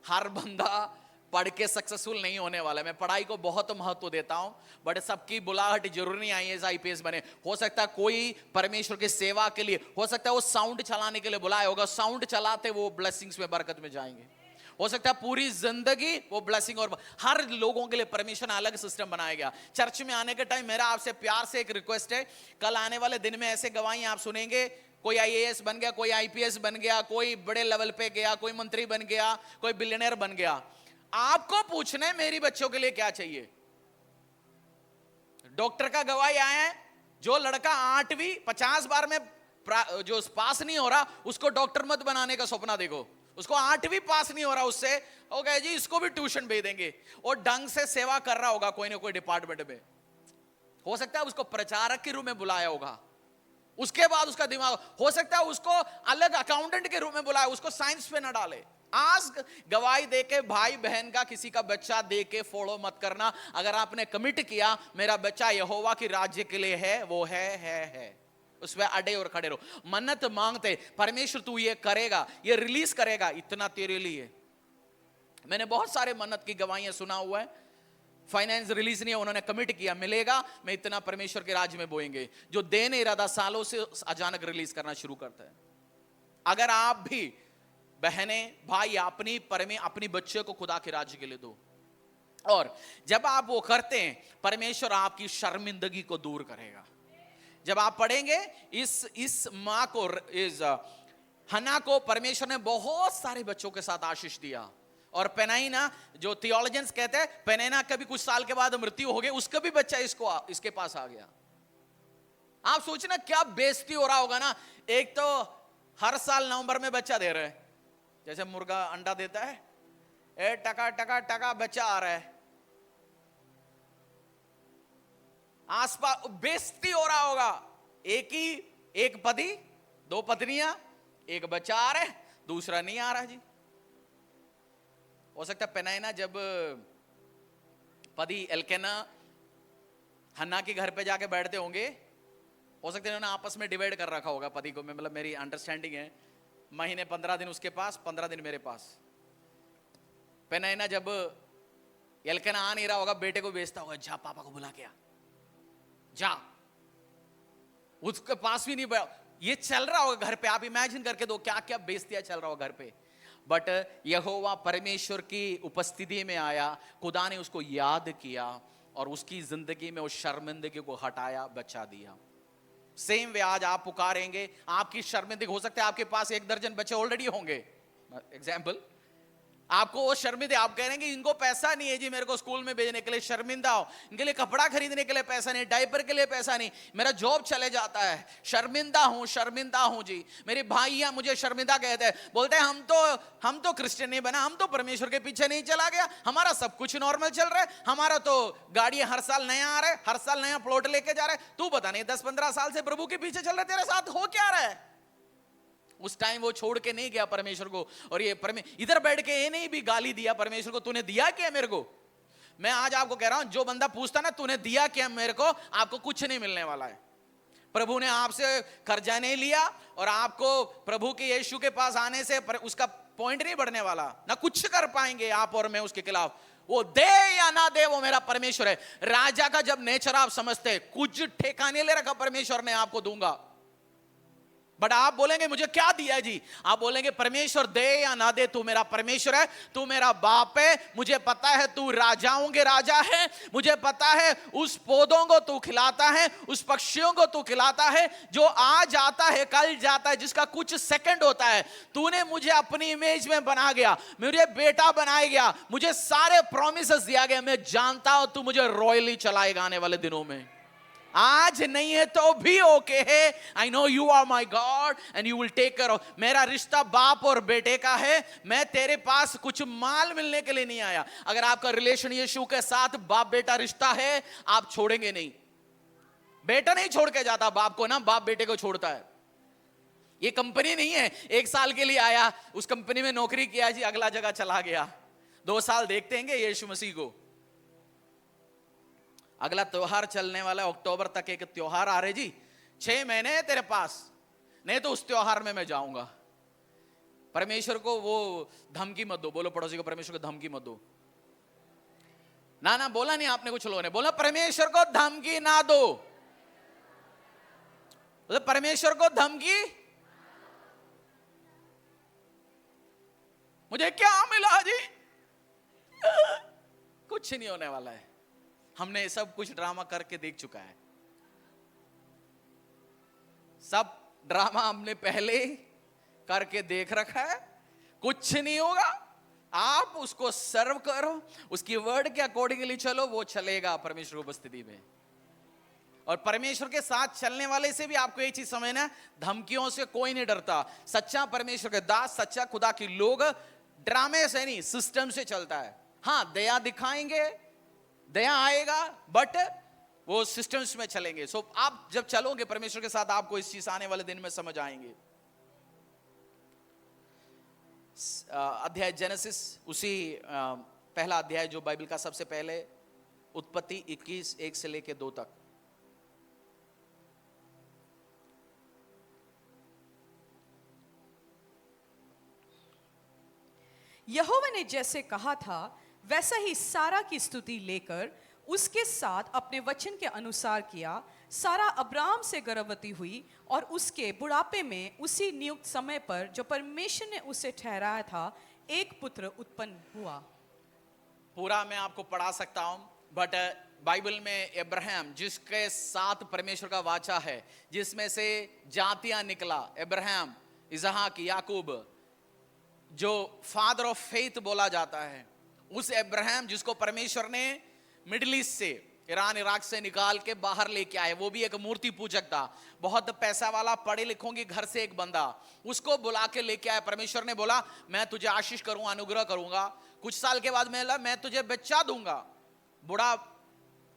हर बंदा पढ़ के सक्सेसफुल नहीं होने वाला है। मैं पढ़ाई को बहुत महत्व देता हूं, बट सबकी बुलाहट जरूरी नहीं आईएएस आईपीएस बने। हो सकता है कोई परमेश्वर की सेवा के लिए, हो सकता है वो साउंड चलाने के लिए बुलाया होगा, साउंड चलाते वो ब्लेसिंग्स में, बरकत में जाएंगे। हो सकता है पूरी जिंदगी वो ब्लेसिंग, और हर लोगों के लिए परमेश्वर ने अलग सिस्टम बनाया गया। चर्च में आने के टाइम मेरा आपसे प्यार से एक रिक्वेस्ट है, कल आने वाले दिन में ऐसे गवाही आप सुनेंगे, कोई आईएएस बन गया, कोई आईपीएस बन गया, कोई बड़े लेवल पे गया, कोई मंत्री बन गया, कोई बिलियनर बन गया। आपको पूछना है मेरी बच्चों के लिए क्या चाहिए। डॉक्टर का गवाही आया है, जो लड़का 8वीं 50 बार में जो पास नहीं हो रहा, उसको डॉक्टर मत बनाने का सपना देखो। उसको 8वीं पास नहीं हो रहा, उससे ओके जी इसको भी ट्यूशन भेज देंगे, और ढंग से सेवा कर रहा होगा कोई ना कोई डिपार्टमेंट में। हो सकता है उसको प्रचारक के रूप में बुलाया होगा, उसके बाद उसका दिमाग, हो सकता है उसको अलग अकाउंटेंट के रूप में बुलाया, उसको साइंस पे ना डाले। आज गवाही देके भाई बहन का किसी का बच्चा देके फॉलो मत करना। अगर आपने कमिट किया मेरा बच्चा यहोवा की राज्य के लिए है, वो है उस पर अड़े और खड़े रहो। मन्नत मांगते, परमेश्वर तू ये करेगा, ये रिलीज करेगा, इतना तेरे लिए। मैंने बहुत सारे मन्नत की गवाहियां सुना हुआ है, फाइनेंस रिलीज नहीं है, उन्होंने कमिट किया मिलेगा, मैं इतना परमेश्वर के राज्य में बोएंगे। जो दे नहीं रहा सालों से अचानक रिलीज करना शुरू करता है। अगर आप भी बहने भाई अपनी बच्चे को खुदा के राज्य के लिए दो, और जब आप वो करते हैं परमेश्वर आपकी शर्मिंदगी को दूर करेगा। जब आप पढ़ेंगे इस मां को, इस हन्ना को परमेश्वर ने बहुत सारे बच्चों के साथ आशीष दिया। और पेनाइना, जो थियोलॉजियंस कहते हैं पेनाइना कभी कुछ साल के बाद मृत्यु हो गई, उसका भी बच्चा इसके पास आ गया। आप सोचना क्या बेइज्जती हो रहा होगा ना। एक तो हर साल नवंबर में बच्चा दे रहे हैं, जैसे मुर्गा अंडा देता है, टका टका टका बच्चा आ रहा है, आसपास बेइज्जती हो रहा होगा। एक पति, 2 पत्नियां, एक बच्चा आ रहा है, दूसरा नहीं आ रहा जी। हो सकता है पेनाइना जब पति एल्केना हन्ना के घर पे जाके बैठते होंगे, हो सकता है इन्होंने आपस में डिवाइड कर रखा होगा पति को, मतलब मेरी अंडरस्टैंडिंग है, महीने 15 दिन उसके पास, 15 दिन मेरे पास। पेनाइना जब एल्केना आ नहीं रहा होगा, बेटे को भेजता होगा, जा पापा को बुला के आ, जा। उसके पास भी नहीं, ये चल रहा होगा घर पे। आप इमेजिन करके दो क्या क्या बेइज्जतियां चल रहा होगा घर पे। बट यहोवा परमेश्वर की उपस्थिति में आया, खुदा ने उसको याद किया और उसकी जिंदगी में उस शर्मिंदगी को हटाया, बचा दिया। सेम वे आज आप पुकारेंगे, आपकी शर्मिंदगी, हो सकता है आपके पास 1 दर्जन बच्चे ऑलरेडी होंगे, एग्जाम्पल, आपको वो शर्मिंदे, आप कह रहे हैं कि इनको पैसा नहीं है जी मेरे को स्कूल में भेजने के लिए, शर्मिंदा हो, इनके लिए कपड़ा खरीदने के लिए पैसा नहीं, डायपर के लिए पैसा नहीं, मेरा जॉब चले जाता है, शर्मिंदा हूं जी। मेरे भाइयां मुझे शर्मिंदा कहते हैं, बोलते हैं हम तो क्रिश्चियन नहीं बना, हम तो परमेश्वर के पीछे नहीं चला गया, हमारा सब कुछ नॉर्मल चल रहा है, हमारा तो गाड़ी हर साल नया आ रहा है, हर साल नया प्लॉट लेके जा रहा है, तू पता नहीं 10-15 साल से प्रभु के पीछे चल रहा है, तेरे साथ हो क्या रहा है। उस टाइम वो छोड़ के नहीं गया परमेश्वर को, और ये इधर बैठ के ये नहीं भी गाली दिया परमेश्वर को, तूने दिया क्या मेरे को। मैं आज आपको कह रहा हूं, जो बंदा पूछता ना तूने दिया क्या मेरे को, आपको कुछ नहीं मिलने वाला है। प्रभु ने आपसे कर्जा नहीं लिया, और आपको प्रभु के यीशु के पास आने से उसका पॉइंट नहीं बढ़ने वाला, ना कुछ कर पाएंगे आप और मैं उसके खिलाफ। वो दे या ना दे वो मेरा परमेश्वर है। राजा का जब नेचर आप समझते, कुछ ठेकाने ले रखा परमेश्वर ने, आपको दूंगा। बट आप बोलेंगे मुझे क्या दिया है जी, आप बोलेंगे परमेश्वर दे या ना दे, तू मेरा परमेश्वर है, तू मेरा बाप है, मुझे पता है तू राजाओं के राजा है, मुझे पता है उस पौधों को तू खिलाता है, उस पक्षियों को तू खिलाता है, जो आज आता है कल जाता है, जिसका कुछ सेकंड होता है। तूने मुझे अपनी इमेज में बना गया, मुझे बेटा बनाया गया, मुझे सारे प्रॉमिसेस दिया गया, मैं जानता हूं तू मुझे रॉयली चलाएगा आने वाले दिनों में। आज नहीं है तो भी ओके है, I know you are my God and you will take care of. मेरा रिश्ता बाप और बेटे का है, मैं तेरे पास कुछ माल मिलने के लिए नहीं आया। अगर आपका रिलेशन यीशु के साथ बाप बेटा रिश्ता है, आप छोड़ेंगे नहीं। बेटा नहीं छोड़ के जाता बाप को ना, बाप बेटे को छोड़ता है। ये कंपनी नहीं है 1 साल के लिए आया, उस कंपनी में नौकरी किया जी, अगला जगह चला गया, 2 साल देखते हैं यीशु मसीह को। अगला त्योहार चलने वाला है, अक्टूबर तक एक त्योहार आ रहे जी, 6 महीने है तेरे पास, नहीं तो उस त्योहार में मैं जाऊंगा। परमेश्वर को वो धमकी मत दो। बोलो पड़ोसी को, परमेश्वर को धमकी मत दो। ना ना बोला नहीं आपने, कुछ लोगों ने बोला परमेश्वर को धमकी ना दो। बोले परमेश्वर को धमकी, मुझे क्या मिला जी? कुछ नहीं होने वाला है। हमने सब कुछ ड्रामा करके देख चुका है। सब ड्रामा हमने पहले करके देख रखा है। कुछ नहीं होगा। आप उसको सर्व करो, उसकी वर्ड के अकॉर्डिंगली चलो, वो चलेगा परमेश्वर की उपस्थिति में। और परमेश्वर के साथ चलने वाले से भी आपको एक चीज समझना है, धमकियों से कोई नहीं डरता। सच्चा परमेश्वर के दास, सच्चा खुदा की लोग ड्रामे से नहीं, सिस्टम से चलता है। हाँ, दया दिखाएंगे, दया आएगा, बट वो सिस्टम्स में चलेंगे। सो आप जब चलोगे परमेश्वर के साथ, आपको इस चीज आने वाले दिन में समझ आएंगे। अध्याय जेनेसिस, उसी पहला अध्याय जो बाइबल का सबसे पहले, उत्पत्ति 21:1 से लेके 2 तक। यहोवा ने जैसे कहा था वैसा ही सारा की स्तुति लेकर उसके साथ अपने वचन के अनुसार किया। सारा अब्राम से गर्भवती हुई और उसके बुढ़ापे में उसी नियुक्त समय पर जो परमेश्वर ने उसे ठहराया था, एक पुत्र उत्पन्न हुआ। पूरा मैं आपको पढ़ा सकता हूं, बट बाइबल में अब्राहम जिसके साथ परमेश्वर का वाचा है, जिसमें से जातियां निकला, अब्राहम, इसहाक, याकूब, जो फादर ऑफ फेथ बोला जाता है, उस अब्राहम जिसको परमेश्वर ने मिडिल ईस्ट से, ईरान इराक से निकाल के बाहर लेके आए, वो भी एक मूर्ति पूजक था, बहुत पैसा वाला, पढ़े लिखों के घर से एक बंदा, उसको बुला के लेके आया। परमेश्वर ने बोला मैं तुझे आशीष करूंगा, अनुग्रह करूंगा। कुछ साल के बाद मैं तुझे बच्चा दूंगा। बूढ़ा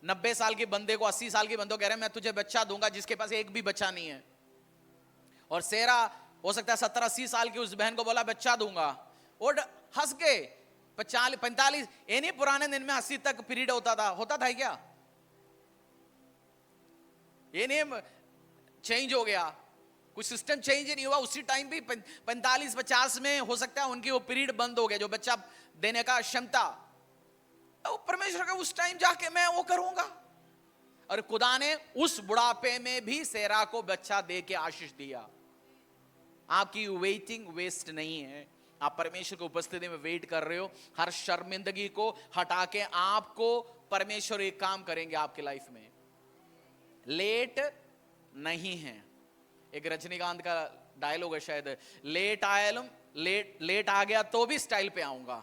90 साल के बंदे को, 80 साल के बंदे को कह रहे मैं तुझे बच्चा दूंगा, जिसके पास एक भी बच्चा नहीं है। और सेरा हो सकता है 70-80 साल की, उस बहन को बोला बच्चा दूंगा, और हंस के 45 यानी पुराने दिन में 80 तक पीरियड होता था क्या? ये नहीं चेंज हो गया, कुछ सिस्टम चेंज नहीं हुआ। उसी टाइम भी 45-50 में हो सकता है उनकी वो पीरियड बंद हो गया, जो बच्चा देने का क्षमता। परमेश्वर का उस टाइम जाके मैं वो करूंगा, और खुदा ने उस बुढ़ापे में भी सेरा को बच्चा दे के आशीष दिया। आपकी वेटिंग वेस्ट नहीं है। आप परमेश्वर की उपस्थिति में वेट कर रहे हो। हर शर्मिंदगी को हटा के आपको परमेश्वर एक काम करेंगे आपकी लाइफ में। लेट नहीं है। एक रजनीकांत का डायलॉग है शायद, लेट आ गया तो भी स्टाइल पे आऊंगा।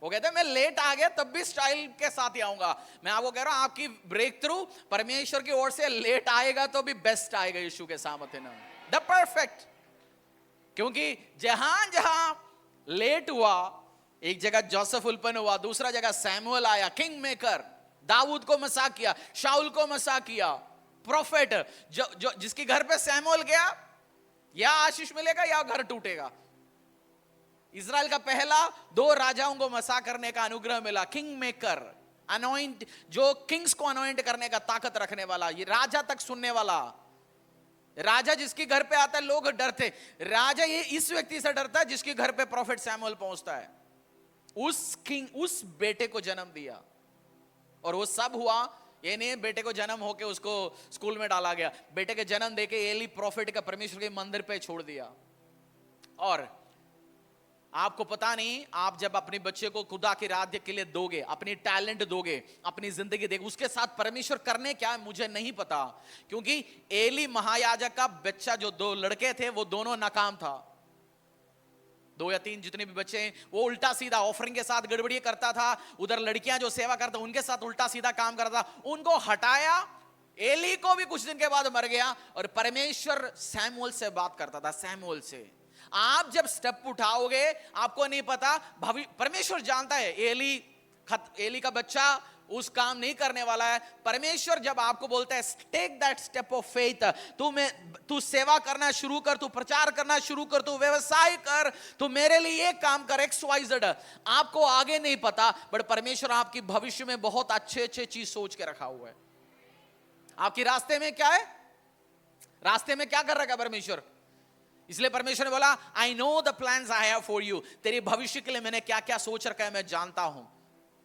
वो कहते हैं मैं लेट आ गया तब भी स्टाइल के साथ ही आऊंगा। मैं आपको कह रहा हूं, आपकी ब्रेक थ्रू परमेश्वर की ओर से लेट आएगा तो भी बेस्ट आएगा, यीशु के सामर्थ्य ना, द परफेक्ट। क्योंकि जहां जहां लेट हुआ, एक जगह जोसेफ उत्पन्न हुआ, दूसरा जगह सैमुअल आया, किंग मेकर, दाऊद को मसाक किया, शाऊल को मसाक किया, प्रोफेट, जो जिसके घर पे सैमुअल गया, या आशीष मिलेगा या घर टूटेगा। इजराइल का पहला 2 राजाओं को मसा करने का अनुग्रह मिला, किंग मेकर, अनॉइंट, जो किंग्स को अनॉइंट करने का ताकत रखने वाला, ये राजा तक सुनने वाला। राजा जिसके घर पे आता है लोग डरते, राजा ये इस व्यक्ति से डरता है जिसके घर पे प्रोफेट सैमुअल पहुंचता है। उस बेटे को जन्म दिया, और वो सब हुआ ये नहीं बेटे को जन्म होके उसको स्कूल में डाला गया। बेटे के जन्म देके एली प्रोफेट का परमेश्वर के मंदिर पे छोड़ दिया। और आपको पता नहीं, आप जब अपने बच्चे को खुदा के राज्य के लिए दोगे, अपनी टैलेंट दोगे, अपनी जिंदगी दोगे, उसके साथ परमेश्वर करने क्या है मुझे नहीं पता। क्योंकि एली महायाजक का बच्चा, जो 2 लड़के थे, वो दोनों नाकाम था। 2 या 3 जितने भी बच्चे हैं, वो उल्टा सीधा ऑफरिंग के साथ गड़बड़ी करता था। उधर लड़कियां जो सेवा करता उनके साथ उल्टा सीधा काम करता था। उनको हटाया। एली को भी कुछ दिन के बाद मर गया, और परमेश्वर सैमुअल से बात करता था, सैमुअल से। आप जब स्टेप उठाओगे, आपको नहीं पता, परमेश्वर जानता है एली का बच्चा उस काम नहीं करने वाला है। परमेश्वर जब आपको बोलता है take that step of faith, तू सेवा करना शुरू कर, तू प्रचार करना शुरू कर, तू व्यवसाय कर, तू मेरे लिए ये काम कर, XYZ, आपको आगे नहीं पता, बट परमेश्वर आपकी भविष्य में बहुत अच्छे चीज सोच के रखा हुआ है। आपकी रास्ते में क्या है? रास्ते में क्या कर रखा है परमेश्वर? इसलिए परमेश्वर ने बोला, I know the plans I have for you, तेरे भविष्य के लिए मैंने क्या क्या सोच रखा है मैं जानता हूं।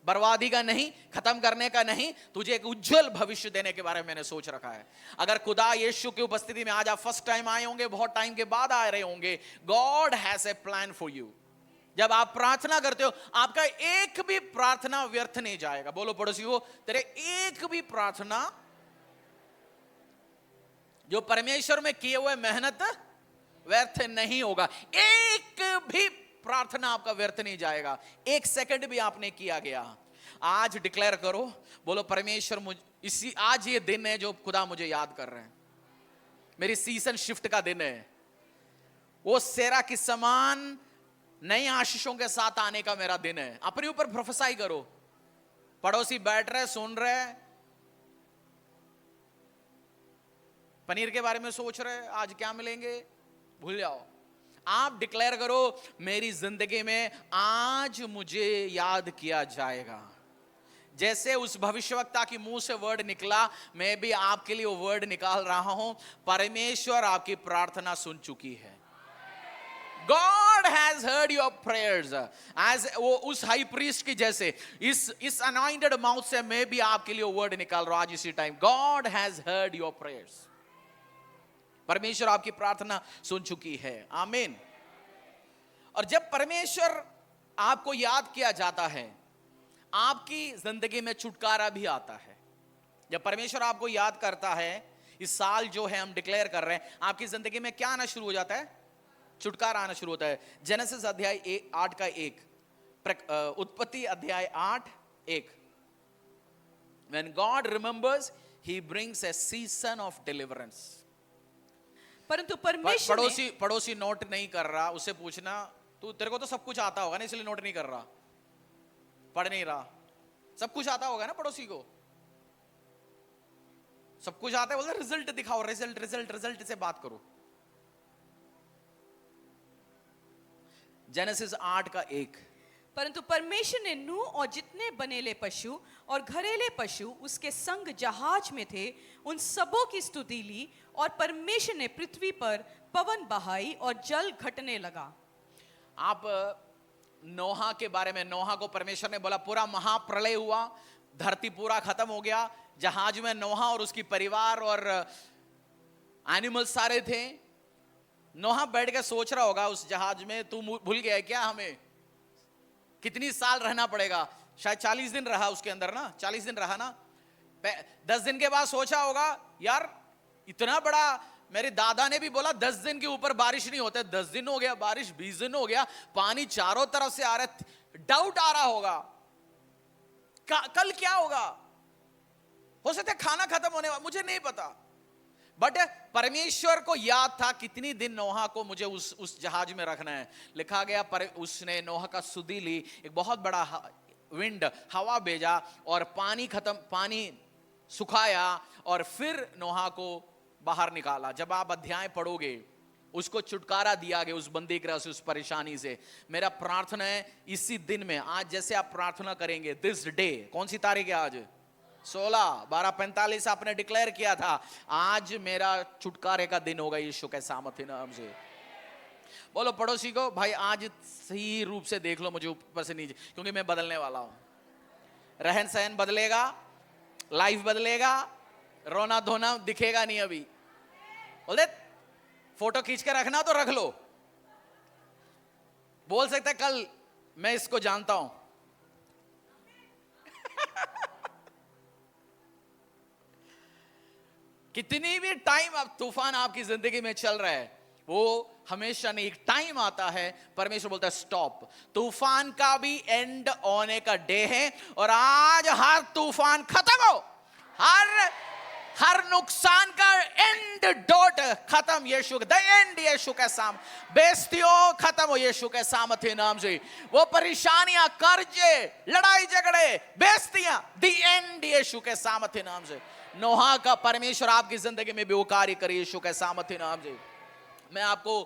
बर्बादी का नहीं, खत्म करने का नहीं, तुझे एक उज्जवल भविष्य देने के बारे में मैंने सोच रखा है। अगर खुदा यीशु की उपस्थिति में आज आप फर्स्ट टाइम आए होंगे, बहुत टाइम के बाद आ रहे होंगे, God has a plan for you. जब आप प्रार्थना करते हो, आपका एक भी प्रार्थना व्यर्थ नहीं जाएगा। बोलो पड़ोसी हो, तेरे एक भी प्रार्थना जो परमेश्वर में किए हुए मेहनत व्यर्थ नहीं होगा। एक भी प्रार्थना आपका व्यर्थ नहीं जाएगा, एक सेकंड भी आपने किया गया। आज डिक्लेयर करो, बोलो परमेश्वर मुझे आज ये दिन है जो खुदा मुझे याद कर रहे हैं, मेरी सीजन शिफ्ट का दिन है। वो सेरा की समान नई आशीषों के साथ आने का मेरा दिन है। अपने ऊपर प्रोफेसाई करो। पड़ोसी बैठ रहे, सुन रहे, पनीर के बारे में सोच रहे, आज क्या मिलेंगे, भूल जाओ। आप डिक्लेयर करो, मेरी जिंदगी में आज मुझे याद किया जाएगा। जैसे उस भविष्यवक्ता की मुंह से वर्ड निकला, मैं भी आपके लिए वो वर्ड निकाल रहा हूं। परमेश्वर आपकी प्रार्थना सुन चुकी है। God has heard your prayers. As वो उस हाई प्रीस्ट की जैसे इस अनॉइंटेड माउथ से मैं भी आपके लिए वर्ड निकाल रहा हूं आज इसी time. God has heard your prayers. परमेश्वर आपकी प्रार्थना सुन चुकी है। आमीन। और जब परमेश्वर आपको याद किया जाता है, आपकी जिंदगी में छुटकारा भी आता है। जब परमेश्वर आपको याद करता है, इस साल जो है हम डिक्लेयर कर रहे हैं, आपकी जिंदगी में क्या आना शुरू हो जाता है? छुटकारा आना शुरू होता है। जेनेसिस अध्याय 8 का 1, उत्पत्ति अध्याय 8:1। When God remembers, He brings a season of deliverance. परंतु परमेश्वर पड़ोसी नोट नहीं कर रहा, उससे पूछना, तू तेरे को तो सब कुछ आता होगा ना, इसलिए नोट नहीं कर रहा, पढ़ नहीं रहा। सब कुछ आता होगा ना पड़ोसी को, सब कुछ आता है, बोलते रिजल्ट दिखाओ, रिजल्ट रिजल्ट रिजल्ट से बात करो। जेनेसिस 8 का 1। परंतु परमेश्वर ने नूह और जितने बनेले पशु और घरेले पशु उसके संग जहाज में थे, उन सबों की स्तुति ली, और परमेश्वर ने पृथ्वी पर पवन बहाई और जल घटने लगा। आप नोहा के बारे में, नोहा को परमेश्वर ने बोला पूरा महाप्रलय हुआ, धरती पूरा खत्म हो गया, जहाज में नोहा और उसकी परिवार और एनिमल सारे थे। नोहा बैठ के सोच रहा होगा उस जहाज में, तू भूल गया है क्या हमें कितनी साल रहना पड़ेगा? शायद 40 दिन रहा उसके अंदर ना, 40 दिन रहा ना। 10 दिन के बाद सोचा होगा, यार इतना बड़ा, मेरे दादा ने भी बोला 10 दिन के ऊपर बारिश नहीं होता। 10 दिन हो गया बारिश, 20 दिन हो गया, पानी चारों तरफ से आ रहा, डाउट आ रहा होगा कल क्या होगा, हो सकता है खाना खत्म होने वाला, मुझे नहीं पता। बट परमेश्वर को याद था कितनी दिन नोहा को मुझे उस जहाज में रखना है। लिखा गया उसने नोहा का सुधि ली, एक बहुत बड़ा विंड हवा भेजा और पानी सुखाया और फिर नोहा को बाहर निकाला। जब आप अध्याय पढ़ोगे, उसको छुटकारा दिया गया उस बंदी गृह से, उस परेशानी से। मेरा प्रार्थना है इसी दिन में, आज जैसे आप प्रार्थना करेंगे, दिस डे, कौन सी तारीख है आज? 16/12/45 आपने डिक्लेयर किया था, आज मेरा छुटकारे का दिन होगा यीशु के सामर्थ्य नाम से। बोलो पड़ोसी को, भाई आज सही रूप से देख लो मुझे ऊपर से नीचे, क्योंकि मैं बदलने वाला हूं। रहन सहन बदलेगा, लाइफ बदलेगा, रोना धोना दिखेगा नहीं। अभी बोले फोटो खींच के रखना तो रख लो, बोल सकते कल मैं इसको जानता हूं। कितनी भी टाइम अब तूफान आपकी जिंदगी में चल रहा है, वो हमेशा नहीं, एक टाइम आता है परमेश्वर बोलता है स्टॉप, तूफान का भी एंड होने का डे है। और आज हर तूफान खत्म हो, हर नुकसान का एंड डॉट खत्म यीशु, द एंड यीशु के साम, बेइज्जतियों खत्म हो यीशु के सामर्थ्य नाम से। वो परेशानियां, कर्जे, लड़ाई झगड़े, बेइज्जतियां, द एंड यीशु के सामर्थ्य नाम से। नोहा का परमेश्वर आपकी जिंदगी में भी वो कार्य करे यीशु के सामर्थ्य नाम से। मैं आपको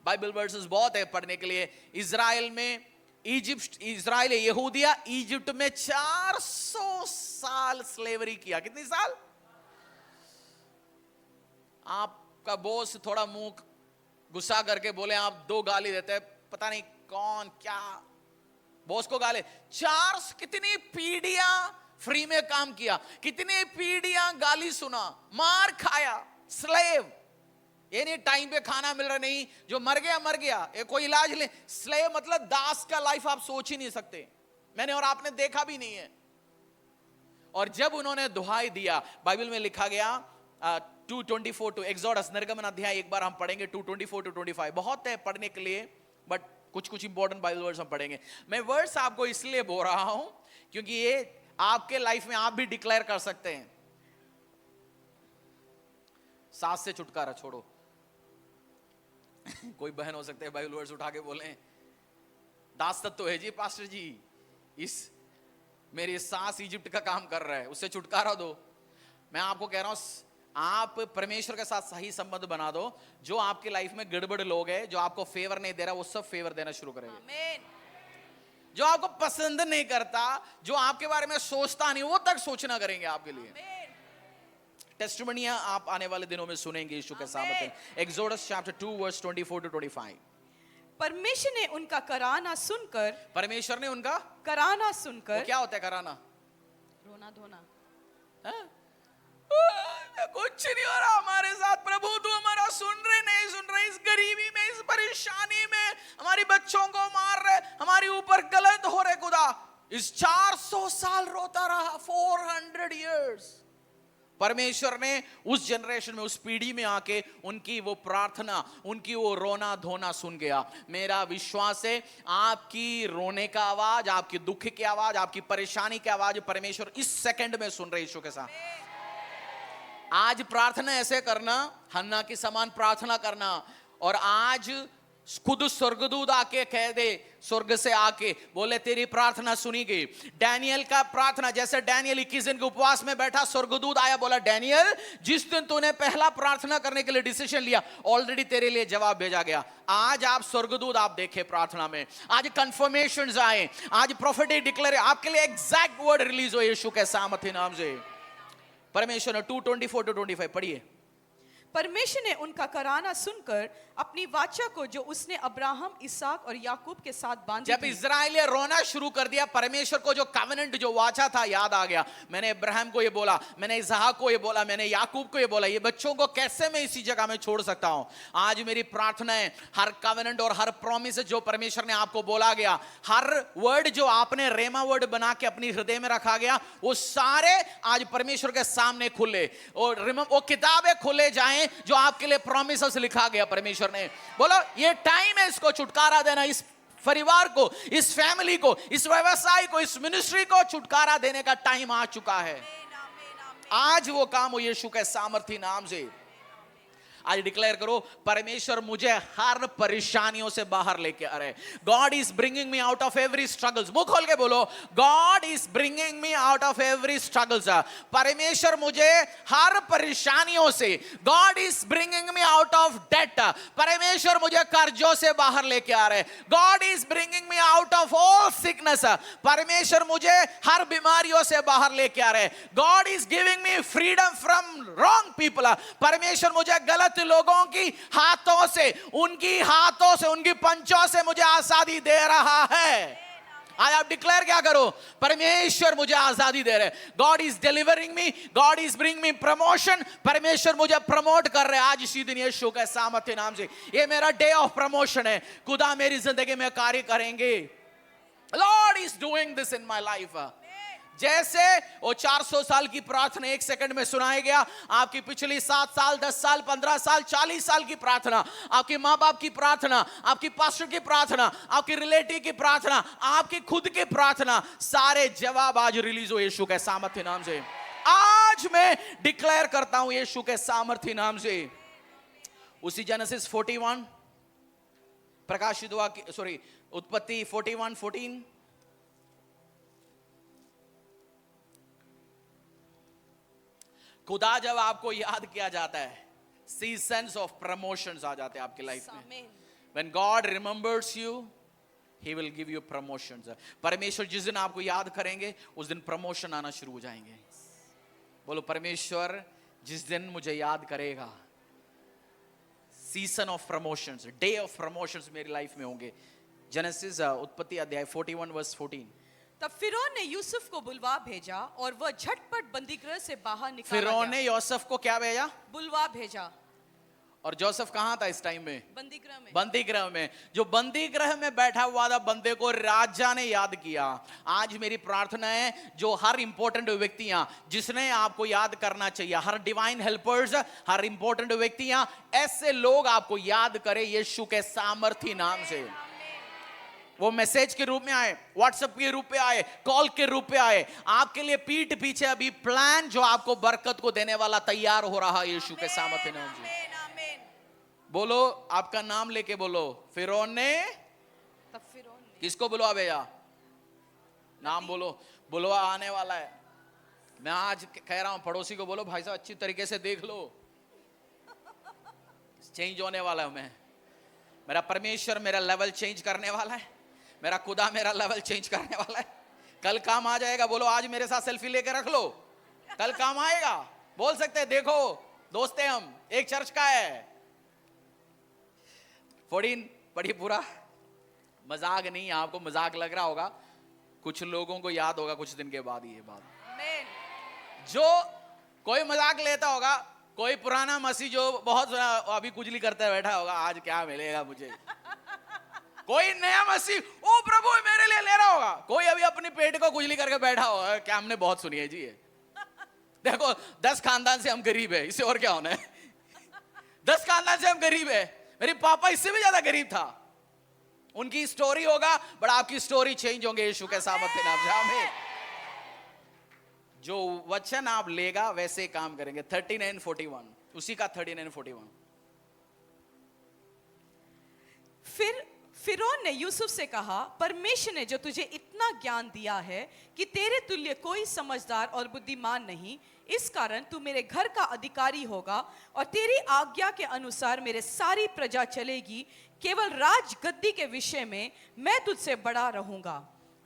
बाइबल वर्सेस बहुत है पढ़ने के लिए। इजराइल में इजराइल यहूदिया इजिप्ट में 400 साल स्लेवरी किया। कितनी साल? आपका बॉस थोड़ा मुंह गुस्सा करके बोले आप 2 गाली देते हैं, पता नहीं कौन क्या बॉस को गाले। 4 कितनी पीढ़ियां फ्री में काम किया, कितनी पीढ़ियां गाली सुना, मार खाया, स्लेव। ये नहीं टाइम पे खाना मिल रहा, नहीं, जो मर गया मर गया, ये कोई इलाज ले। स्लेव मतलब दास का लाइफ आप सोच ही नहीं सकते, मैंने और आपने देखा भी नहीं है। और जब उन्होंने दुहाई दिया, बाइबल में लिखा गया 2:24 टू एक्सोडस, निर्गमन अध्याय एक बार हम पढ़ेंगे 2:24 टू 25, बहुत है पढ़ने के लिए, बट कुछ कुछ इंपॉर्टेंट बाइबल वर्ड्स हम पढ़ेंगे। मैं वर्ड्स आपको इसलिए बोल रहा हूं क्योंकि ये आपके लाइफ में आप भी डिक्लेयर कर सकते हैं। सास से छुटकारा छोड़ो। कोई बहन हो सकते हैं बाइबल वर्ड्स उठा के बोले दास तत्व है जी पास्टर जी, इस मेरी सास इजिप्ट का काम कर रहा है, उससे छुटकारा दो। मैं आपको कह रहा हूं, आप परमेश्वर के साथ सही संबंध बना दो। जो आपकी लाइफ में गड़बड़ लोग हैं, जो आपको फेवर नहीं दे रहा, वो सब फेवर देना शुरू करेंगे। आमीन। जो आपको पसंद नहीं करता, जो आपके बारे में सोचता नहीं, वो तक सोचना करेंगे आपके लिए। टेस्टिमोनियां आप आने वाले दिनों में सुनेंगे यीशु के सामने। एक्सोडस चैप्टर 2 वर्स 24 टू 25। परमेश्वर ने उनका कराना सुनकर, परमेश्वर ने उनका कराना सुनकर, क्या होता है कराना? रोना धोना। कुछ नहीं हो रहा हमारे साथ, प्रभु तू हमारा सुन रहे नहीं सुन रहे, इस गरीबी में, इस परेशानी में, हमारी बच्चों को मार रहे, हमारे ऊपर गलत हो रहे खुदा। इस 400 साल रोता रहा, 400 years। परमेश्वर ने उस जनरेशन में, उस पीढ़ी में आके उनकी वो प्रार्थना, उनकी वो रोना धोना सुन गया। मेरा विश्वास है आपकी रोने का आवाज, आपकी दुख की आवाज, आपकी परेशानी की आवाज परमेश्वर इस सेकंड में सुन रहे यीशु के साथ। आज प्रार्थना ऐसे करना, हन्ना की समान प्रार्थना करना, और आज खुद स्वर्गदूत आके कह दे, स्वर्ग से आके बोले तेरी प्रार्थना सुनी गई। डैनियल का प्रार्थना, जैसे डैनियल 21 दिन के उपवास में बैठा, स्वर्गदूत आया, बोला डैनियल जिस दिन तूने पहला प्रार्थना करने के लिए डिसीजन लिया, ऑलरेडी तेरे लिए जवाब भेजा गया। आज आप स्वर्गदूत आप देखे प्रार्थना में, आज कंफर्मेशंस आए, आज प्रोफेटिक डिक्लेयर आपके लिए एग्जैक्ट वर्ड रिलीज हो यीशु के सामर्थ्य नाम से। परमेश्वर ने 2:24 टू 25 पढ़िए। परमेश्वर ने उनका कराना सुनकर अपनी वाचा को जो उसने अब्राहम, इसहाक और याकूब के साथ बांधी जब थी, इजराइल रोना शुरू कर दिया, परमेश्वर को जो कवेनेंट, जो वाचा था याद आ गया। मैंने अब्राहम को ये बोला, मैंने इसहाक को ये बोला, मैंने याकूब को ये बोला, ये बच्चों को कैसे मैं इसी जगह में छोड़ सकता हूं। आज मेरी प्रार्थना है, हर कवेनेंट और हर प्रॉमिस जो परमेश्वर ने आपको बोला गया, हर वर्ड जो आपने रेमा वर्ड बना के अपनी हृदय में रखा गया, वो सारे आज परमेश्वर के सामने खुले, और वो किताबें खुले जाएं जो आपके लिए प्रॉमिसेस लिखा गया परमेश्वर ने। बोलो ये टाइम है इसको छुटकारा देना, इस परिवार को, इस फैमिली को, इस व्यवसाय को, इस मिनिस्ट्री को छुटकारा देने का टाइम आ चुका है। आज वो काम हो यीशु के सामर्थ्य नाम से। आज डिक्लेयर करो, परमेश्वर मुझे हर परेशानियों से बाहर लेके आ रहे। God is bringing me out of every struggles. मुंह खोल के बोलो, God is bringing me out of every struggles. परमेश्वर मुझे हर परेशानियों से, God is bringing me out of debt. परमेश्वर मुझे कर्जों से बाहर लेके आ रहे। God is bringing me out of all sickness. परमेश्वर मुझे हर बीमारियों से बाहर लेके आ रहे। God is giving me freedom from wrong people. परमेश्वर मुझे गलत लोगों की हाथों से, उनकी पंचों से मुझे आजादी दे रहा है। आज आप डिक्लेयर क्या करो, परमेश्वर मुझे आजादी दे रहे। God is delivering me, God is bring me promotion. परमेश्वर मुझे प्रमोट कर रहे आज इसी दिन यीशु के सामर्थ्य नाम से। ये मेरा डे ऑफ प्रमोशन है। खुदा मेरी जिंदगी में कार्य करेंगे। Lord is doing this in my life. जैसे वो 400 साल की प्रार्थना 1 सेकंड में सुनाया गया, आपकी पिछली 7 साल, 10 साल, 15 साल, 40 साल की प्रार्थना, आपके माँ बाप की प्रार्थना, आपकी पास्टर की प्रार्थना, आपकी रिलेटिव की प्रार्थना, आपकी खुद की प्रार्थना, सारे जवाब आज रिलीज हो यीशु के सामर्थ्य नाम से। आज मैं डिक्लेयर करता हूं यीशु के सामर्थ्य नाम से। उसी जेनेसिस 41, प्रकाशित वाक्य, सॉरी, उत्पत्ति 41:14, खुदा जब आपको याद किया जाता है, सीजन्स ऑफ प्रमोशंस आ जाते हैं आपकी लाइफ में। When God remembers you, He will give you promotions. परमेश्वर जिस दिन आपको याद करेंगे, उस दिन प्रमोशन आना शुरू हो जाएंगे। बोलो, परमेश्वर जिस दिन मुझे याद करेगा, season of promotions, day of promotions मेरी लाइफ में होंगे। जेनेसिस उत्पत्ति अध्याय 41 वर्स 14। तब फिरौन ने यूसुफ को बुलवा भेजा और वह झटपट बंदीगृह से बाहर निकाला फिरौन गया। ने यूसुफ को क्या भेजा? बुलवा भेजा। और जोसेफ कहां था इस टाइम में? बंदीगृह में। बंदीगृह में। जो बंदीगृह में बैठा हुआ था बंदे को राजा ने याद किया। आज मेरी प्रार्थना है जो हर इंपॉर्टेंट व्यक्तियां जिसने आपको याद करना चाहिए, हर डिवाइन हेल्पर्स, हर इंपॉर्टेंट व्यक्तियां, ऐसे लोग आपको याद करें यीशु के सामर्थी नाम से। वो मैसेज के रूप में आए, व्हाट्सएप के रूप में आए, कॉल के रूप में आए, आपके लिए पीठ पीछे अभी प्लान जो आपको बरकत को देने वाला तैयार हो रहा है यीशु के सामर्थी नाम से। बोलो, आपका नाम लेके बोलो। फिरौन ने तब फिरौन ने किसको बुलवा भेजा? नाम बोलो, बुलवा आने वाला है। मैं आज कह रहा हूं पड़ोसी को बोलो भाई साहब अच्छी तरीके से देख लो, चेंज होने वाला हूं मैं। मेरा परमेश्वर मेरा लेवल चेंज करने वाला है, मेरा खुदा मेरा लेवल चेंज करने वाला है। कल काम आ जाएगा। बोलो आज मेरे साथ सेल्फी लेके रख लो, कल काम आएगा। बोल सकते हैं देखो दोस्त हैं हम, एक चर्च का है। 14 पढ़िए पूरा। मजाक नहीं, आपको मजाक लग रहा होगा, कुछ लोगों को याद होगा कुछ दिन के बाद ये बात। जो कोई मजाक लेता होगा, कोई पुराना मसीह जो बहुत अभी कुजली करते बैठा होगा, आज क्या मिलेगा मुझे। कोई नया मसीह ओ प्रभु मेरे लिए ले रहा होगा, कोई अभी अपनी पेट को कुजली करके बैठा होगा, क्या हमने बहुत सुनी है जी ये। देखो 10 खानदान से हम गरीब है, इससे और क्या होना है। 10 खानदान से हम गरीब है, मेरे पापा इससे भी ज्यादा गरीब था। उनकी स्टोरी होगा बट आपकी स्टोरी चेंज होंगे यीशु के सामर्थ्य नाम से। आमीन। जो वचन आप लेगा वैसे ही काम करेंगे। 39:41 उसी का 39:41। फिर फिरौन ने यूसुफ से कहा, परमेश्वर ने जो तुझे इतना ज्ञान दिया है कि तेरे तुल्य कोई समझदार और बुद्धिमान नहीं, इस कारण तू मेरे घर का अधिकारी होगा और तेरी आज्ञा के अनुसार मेरे सारी प्रजा चलेगी। केवल राज गद्दी के विषय में मैं तुझसे बड़ा रहूंगा।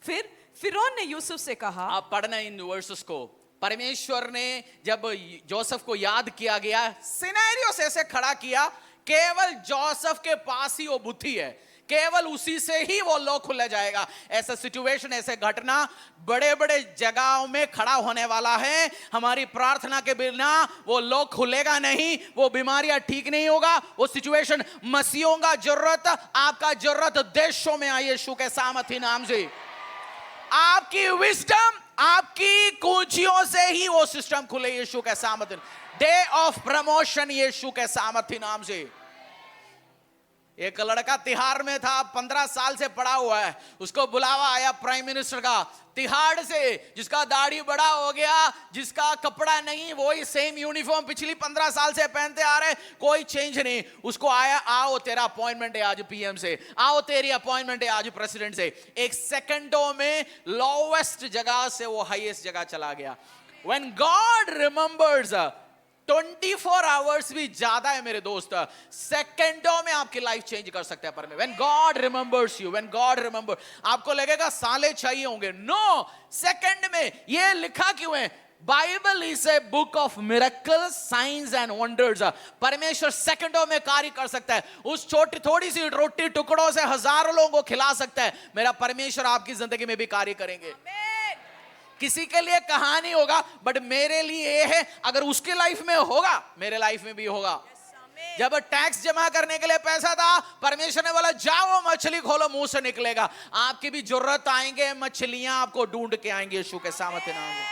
फिर फिरौन ने यूसुफ से कहा, आप पढ़ना इन वर्सेस को। परमेश्वर ने जब जोसेफ को याद किया गया, सिनेरियो से ऐसे खड़ा किया, केवल जोसेफ के पास ही वो बुद्धि है, केवल उसी से ही वो लोग खुला जाएगा। ऐसा सिचुएशन, ऐसे घटना बड़े बड़े जगहों में खड़ा होने वाला है। हमारी प्रार्थना के बिना वो लोग खुलेगा नहीं, वो बीमारियां ठीक नहीं होगा, वो सिचुएशन। मसीहों का जरूरत, आपका जरूरत देशों में आई यीशु के सामर्थ्य नाम से। आपकी विजडम, आपकी कुंजियों से ही वो सिस्टम खुले यीशु के सामर्थ्य। डे ऑफ प्रमोशन यीशु के सामर्थ्य नाम से। एक लड़का तिहाड़ में था, 15 साल से पड़ा हुआ है, उसको बुलावा आया प्राइम मिनिस्टर का तिहाड़ से, जिसका दाढ़ी बड़ा हो गया, जिसका कपड़ा नहीं, वही सेम यूनिफॉर्म पिछली 15 साल से पहनते आ रहे, कोई चेंज नहीं। उसको आया, आओ तेरा अपॉइंटमेंट है आज पीएम से, आओ तेरी अपॉइंटमेंट है आज प्रेसिडेंट से। एक सेकंडों में लोवेस्ट जगह से वो हाईएस्ट जगह चला गया। When God remembers, 24 आवर्स भी ज्यादा है मेरे दोस्त, सेकंडों में आपकी लाइफ चेंज कर सकते हैं। पर में when God remembers you, when God remember, आपको लगेगा साले चाहिए होंगे, नो, सेकंड में। ये लिखा क्यों है? Bible is a book of miracles, science and wonders. परमेश्वर सेकंडों में कार्य कर सकता है। उस छोटी थोड़ी सी रोटी टुकड़ों से हजारों लोगों को खिला सकता है। मेरा परमेश्वर आपकी जिंदगी में भी कार्य करेंगे। किसी के लिए कहानी होगा बट मेरे लिए ये है, अगर उसकी लाइफ में होगा मेरे लाइफ में भी होगा। जब टैक्स जमा करने के लिए पैसा था, परमेश्वर ने बोला जाओ मछली खोलो, मुंह से निकलेगा। आपकी भी जरूरत आएंगे, मछलियां आपको ढूंढ के आएंगे यीशु के सामर्थ्य नाम से।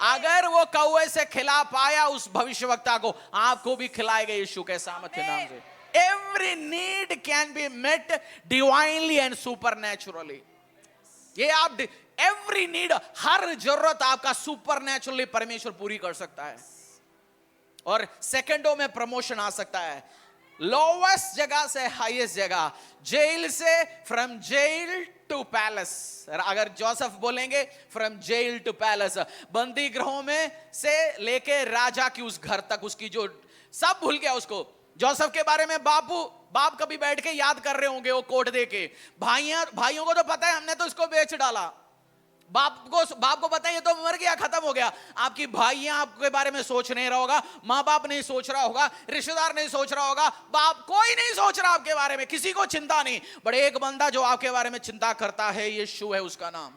अगर वो कौवे से खिला पाया उस भविष्यवक्ता को, आपको भी खिलाएगा यीशु के सामर्थ्य नाम से। Every need can be met divinely and supernaturally. ये आप एवरी नीड, हर जरूरत आपका सुपरनैचुरली परमेश्वर पूरी कर सकता है और सेकंडों में प्रमोशन आ सकता है। लोवेस्ट जगह से हाईएस्ट जगह, जेल से, फ्रॉम जेल टू पैलेस। अगर जोसेफ बोलेंगे फ्रॉम जेल टू पैलेस, बंदी गृहों में से लेके राजा की उस घर तक, उसकी जो सब भूल गया उसको। जोसेफ के बारे में बाप कभी बैठ के याद कर रहे होंगे, वो कोट दे के, भाइयों को तो पता है हमने तो इसको बेच डाला, बाप को पता है ये तो मर गया, खत्म हो गया। आपकी भाइयां आपके बारे में सोच नहीं रहा होगा, माँ बाप नहीं सोच रहा होगा, रिश्तेदार नहीं सोच रहा होगा, बाप कोई नहीं सोच रहा आपके बारे में, किसी को चिंता नहीं। बट एक बंदा जो आपके बारे में चिंता करता है, यीशु है उसका नाम।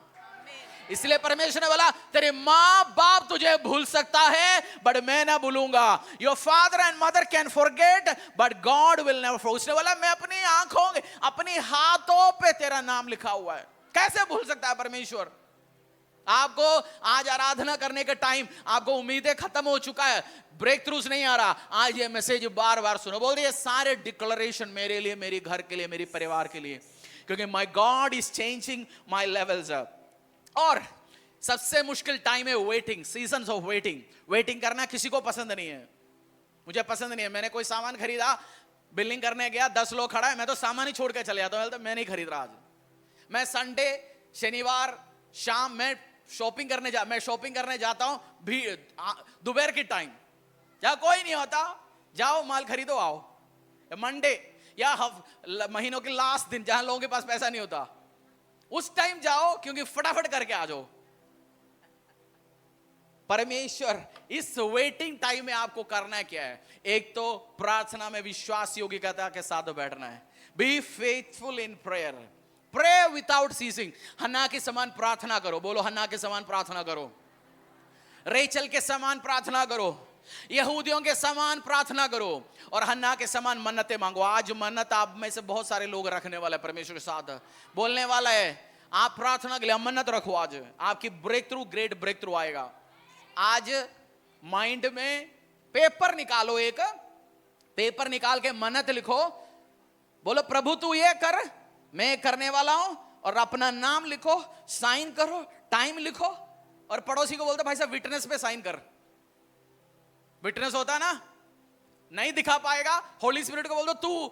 इसलिए परमेश्वर ने बोला तेरे माँ बाप तुझे भूल सकता है बट मैं ना भूलूंगा। Your father and mother can forget but God will never forget. उसने बोला मैं अपनी आंखों, अपनी हाथों पे तेरा नाम लिखा हुआ है। कैसे भूल सकता है परमेश्वर? आपको आज आराधना करने के टाइम आपको उम्मीदें खत्म हो चुका है, ब्रेक थ्रूज नहीं आ रहा, आज ये मैसेज बार बार सुनो। बोल रही सारे डिक्लेरेशन मेरे लिए, मेरे घर के लिए, मेरे परिवार के लिए, क्योंकि my God is changing my levels up. और सबसे मुश्किल टाइम है waiting, seasons of waiting. Waiting करना किसी को पसंद नहीं है, मुझे पसंद नहीं है। मैंने कोई सामान खरीदा, बिलिंग करने गया, 10 लोग खड़ा है, मैं तो सामान ही छोड़ के चले जाता हूं, मैं नहीं खरीद रहा आज। मैं संडे, शनिवार शाम मैं शॉपिंग करने जाता हूं, भी दोपहर की टाइम, जहां कोई नहीं होता, जाओ माल खरीदो आओ। मंडे या महीनों के लास्ट दिन जहां लोगों के पास पैसा नहीं होता, उस टाइम जाओ, क्योंकि फटाफट करके आ जाओ। परमेश्वर इस वेटिंग टाइम में आपको करना क्या है? एक तो प्रार्थना में विश्वास योग्यता के साथ बैठना है। Be faithful in prayer, pray without ceasing. Hannah के समान प्रार्थना करो। बोलो हन्ना के समान प्रार्थना करो, रेचल के समान प्रार्थना करो, यहूदियों के समान प्रार्थना करो, और हन्ना के समान मन्नतें मांगो। आज मन्नत आप में से बहुत सारे लोग रखने वाले, परमेश्वर के साथ बोलने वाला है। आप प्रार्थना के लिए मन्नत रखो, आज आपकी breakthrough, great breakthrough आएगा। आज माइंड में पेपर निकालो, एक पेपर निकाल के मन्नत लिखो। बोलो प्रभु तू ये कर, मैं करने वाला हूं, और अपना नाम लिखो, साइन करो, टाइम लिखो, और पड़ोसी को बोलते भाई साहब विटनेस पे साइन कर। विटनेस होता ना, नहीं दिखा पाएगा, होली स्पिरिट को बोल दो तू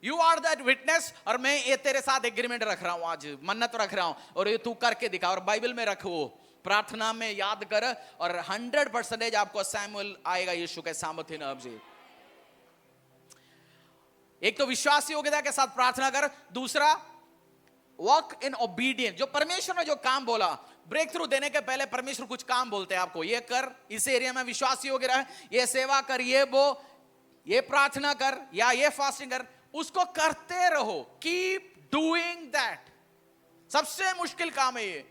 यू आर दैट विटनेस, और मैं ये तेरे साथ एग्रीमेंट रख रहा हूं, आज मन्नत रख रहा हूं, और ये तू करके दिखा। और बाइबल में रखो, प्रार्थना में याद कर, और 100% आपको सैमुअल आएगा यीशु के सामर्थ्य नाम से। एक तो विश्वास योग्यता के साथ प्रार्थना कर, दूसरा वॉक इन ओबीडियंस। जो परमेश्वर ने जो काम बोला, ब्रेक थ्रू देने के पहले परमेश्वर कुछ काम बोलते हैं आपको, ये कर, इस एरिया में विश्वास योग्य रहे, ये सेवा कर, ये प्रार्थना कर, या ये फास्टिंग कर, उसको करते रहो। Keep doing that. सबसे मुश्किल काम है ये,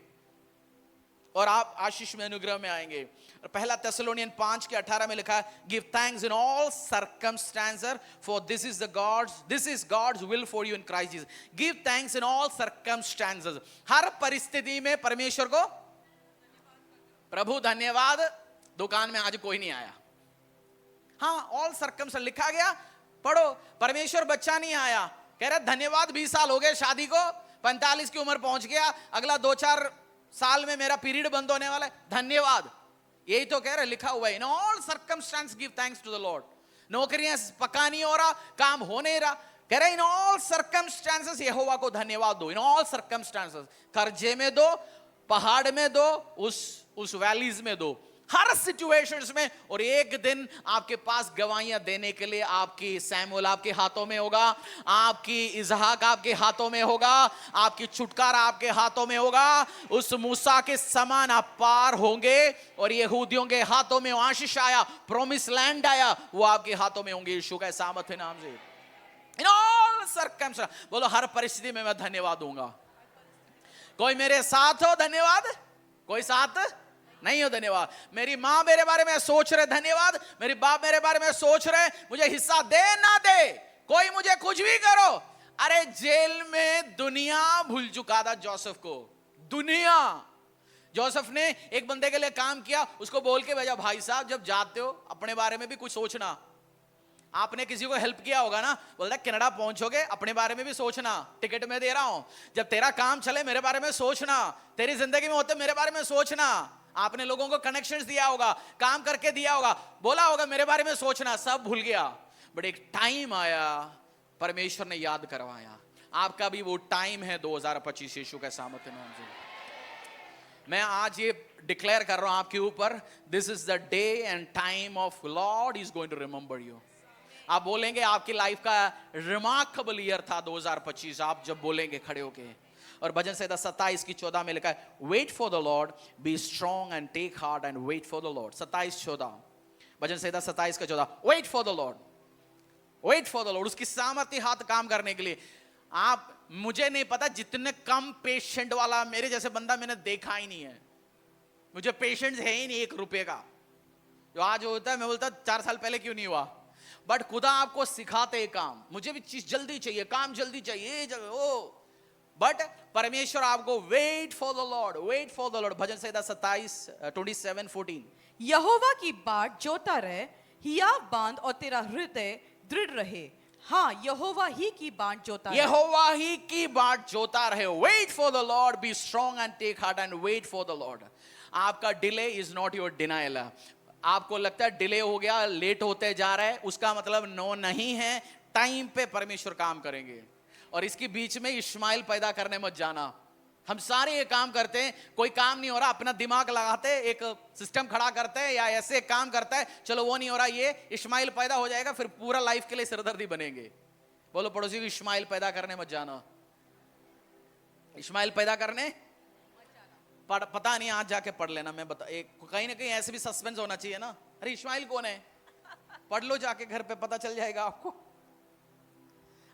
और आप आशीष में, अनुग्रह में आएंगे। और पहला थेसलोनियन 5:18 में लिखा है, give thanks in all circumstances for this is God's will for you in Christ Jesus. Give thanks in all circumstances. हर परिस्थिति में परमेश्वर को प्रभु धन्यवाद। दुकान में आज कोई नहीं आया, हाँ ऑल सर्कमस्टेंसेस लिखा गया, पढ़ो। परमेश्वर बच्चा नहीं आया, कह रहा धन्यवाद 20 साल हो गए शादी को, 45 की उम्र पहुंच गया, अगला 2-4 साल में मेरा पीरियड बंद होने वाला है, धन्यवाद। यही तो कह रहे, लिखा हुआ है, in all circumstances give thanks to the Lord. नौकरियां पका नहीं हो रहा, काम हो नहीं रहा, कह रहे इन ऑल सर्कमस्टेंसेस यहोवा को धन्यवाद दो। इन ऑल सर्कमस्टेंसेस, कर्जे में दो, पहाड़ में दो, उस वैलीज में दो, हर सिचुएशंस में। और एक दिन आपके पास गवाहियां देने के लिए आपकी सैमुअल आपके हाथों में होगा, आपकी इजहाक आपके हाथों में होगा, आपकी छुटकारा आपके हाथों में होगा। उस मूसा के समान आप पार होंगे, और यहूदियों के हाथों में आशीष आया, प्रॉमिस लैंड आया, वो आपके हाथों में होंगे यीशु के सामर्थ्य नाम से। इन ऑल सर्कमस्टेंसेस, बोलो हर परिस्थिति में मैं धन्यवाद दूंगा। कोई मेरे साथ हो धन्यवाद, कोई साथ नहीं हो धन्यवाद। मेरी माँ मेरे बारे में सोच रहे धन्यवाद, मेरी बाप मेरे बारे में सोच रहे मुझे हिस्सा दे ना दे, कोई मुझे कुछ भी करो। अरे जेल में दुनिया भूल चुका था जोसेफ को, दुनिया। जोसेफ ने एक बंदे के लिए काम किया, उसको बोल के भेजा भाई साहब जब जाते हो अपने बारे में भी कुछ सोचना। आपने किसी को हेल्प किया होगा ना, बोलता कनाडा पहुंचोगे अपने बारे में भी सोचना, टिकट में दे रहा हूं, जब तेरा काम चले मेरे बारे में सोचना, तेरी जिंदगी में होते मेरे बारे में सोचना। आपने लोगों को कनेक्शंस दिया होगा, काम करके दिया होगा, बोला होगा मेरे बारे में सोचना, सब भूल गया। बट एक टाइम आया, परमेश्वर ने याद करवाया। आपका भी वो टाइम है 2025 यीशु के सामर्थ्य नाम से। मैं आज ये डिक्लेयर कर रहा हूं आपके ऊपर, this is the day and time of Lord is going to remember you. आप बोलेंगे आपकी लाइफ का रिमार्केबल ईयर था 2025, आप जब बोलेंगे खड़े होके, और भजन संहिता 27 की 14 में लिखा है, wait for the Lord, be strong and take heart and wait for the Lord. 27:14, भजन संहिता 27 का 14, wait for the Lord, wait for the Lord, उसकी सामर्थ्य हाथ काम करने के लिए। आप, मुझे नहीं पता, जितने कम पेशेंट वाला मेरे जैसे बंदा मैंने देखा ही नहीं है। मुझे पेशेंस है ही नहीं 1 रुपए का। जो आज होता है, मैं बोलता 4 साल पहले क्यों नहीं हुआ। बट खुदा आपको सिखाते काम, मुझे भी चीज जल्दी चाहिए, काम जल्दी चाहिए, बट परमेश्वर आपको wait for the Lord, wait for the Lord. भजन संहिता 27:14, यहोवा की बाट जोता रहे, हियाव बांध और तेरा हृदय दृढ़ रहे। हाँ, यहोवा ही की बाट जोता रहे, यहोवा ही की बाट जोता रहे। Wait for the Lord, be strong and take heart and wait for the Lord. आपका delay is not your denial. आपको लगता है डिले हो गया, लेट होते जा रहा है, उसका मतलब नो नहीं है। टाइम पे परमेश्वर काम करेंगे। और इसके बीच में इश्माइल पैदा करने मत जाना। हम सारे ये काम करते हैं, कोई काम नहीं हो रहा, अपना दिमाग लगाते, एक सिस्टम खड़ा करते हैं या ऐसे काम करता है, चलो वो नहीं हो रहा, ये इश्माइल पैदा हो जाएगा, फिर पूरा लाइफ के लिए सिरदर्दी बनेंगे। बोलो पड़ोसी को, इश्माइल पैदा करने मत जाना। इश्माइल पैदा करने पता नहीं, आज जाके पढ़ लेना। मैं बता, एक कहीं ना कहीं ऐसे भी सस्पेंस होना चाहिए ना। अरे इश्माइल कौन है, पढ़ लो जाके घर पे, पता चल जाएगा आपको।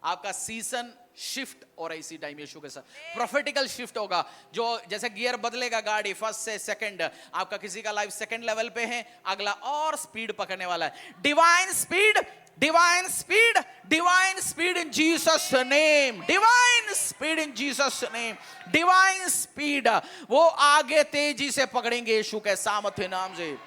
आपका सीजन शिफ्ट और इसी टाइम यीशु के साथ प्रोफेटिकल शिफ्ट होगा। जो जैसे गियर बदलेगा गाड़ी फर्स्ट से सेकंड, आपका किसी का लाइफ सेकंड लेवल पे है, अगला और स्पीड पकड़ने वाला है। Divine speed, divine speed, divine speed in Jesus name, divine speed in Jesus name, divine speed. वो आगे तेजी से पकड़ेंगे यीशु के सामर्थ्य नाम से।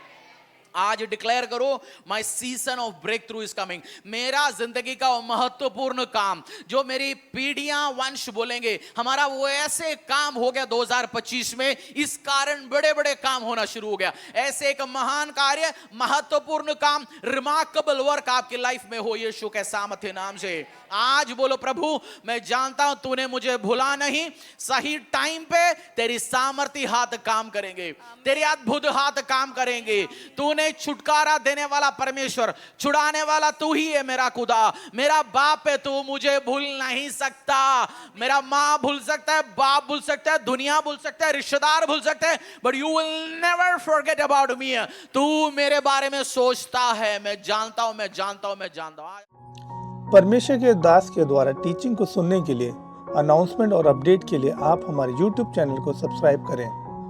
आज डिक्लेयर करो, my season of breakthrough is coming. मेरा जिंदगी का महत्वपूर्ण काम, जो मेरी पीढ़ियां वंश बोलेंगे, हमारा वो ऐसे काम हो गया 2025 में। इस कारण बड़े बड़े काम होना शुरू हो गया। ऐसे एक महान कार्य, महत्वपूर्ण काम, रिमार्केबल वर्क आपकी लाइफ में हो यीशु के सामर्थ्य नाम से। आज बोलो, प्रभु मैं जानता हूं तूने मुझे भुला नहीं, सही टाइम पे तेरी सामर्थ्य हाथ काम करेंगे, तेरे अद्भुत हाथ काम करेंगे। तूने छुटकारा देने वाला परमेश्वर, छुड़ाने वाला तू ही है मेरा खुदा, मेरा बाप है, तू मुझे भूल नहीं सकता। मेरा माँ भूल सकता है, बाप भूल सकता है, दुनिया भूल सकता है, रिश्तेदार भूल सकते हैं, but you will never forget about me. तू मेरे बारे में सोचता है, मैं जानता हूं, मैं जानता हूं, मैं जानता हूं। परमेश्वर के दास के द्वारा टीचिंग को सुनने के लिए, अनाउंसमेंट और अपडेट के लिए आप हमारे YouTube चैनल को सब्सक्राइब करें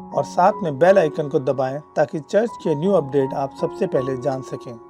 और साथ में बेल आइकन को दबाएं ताकि चर्च के न्यू अपडेट आप सबसे पहले जान सकें।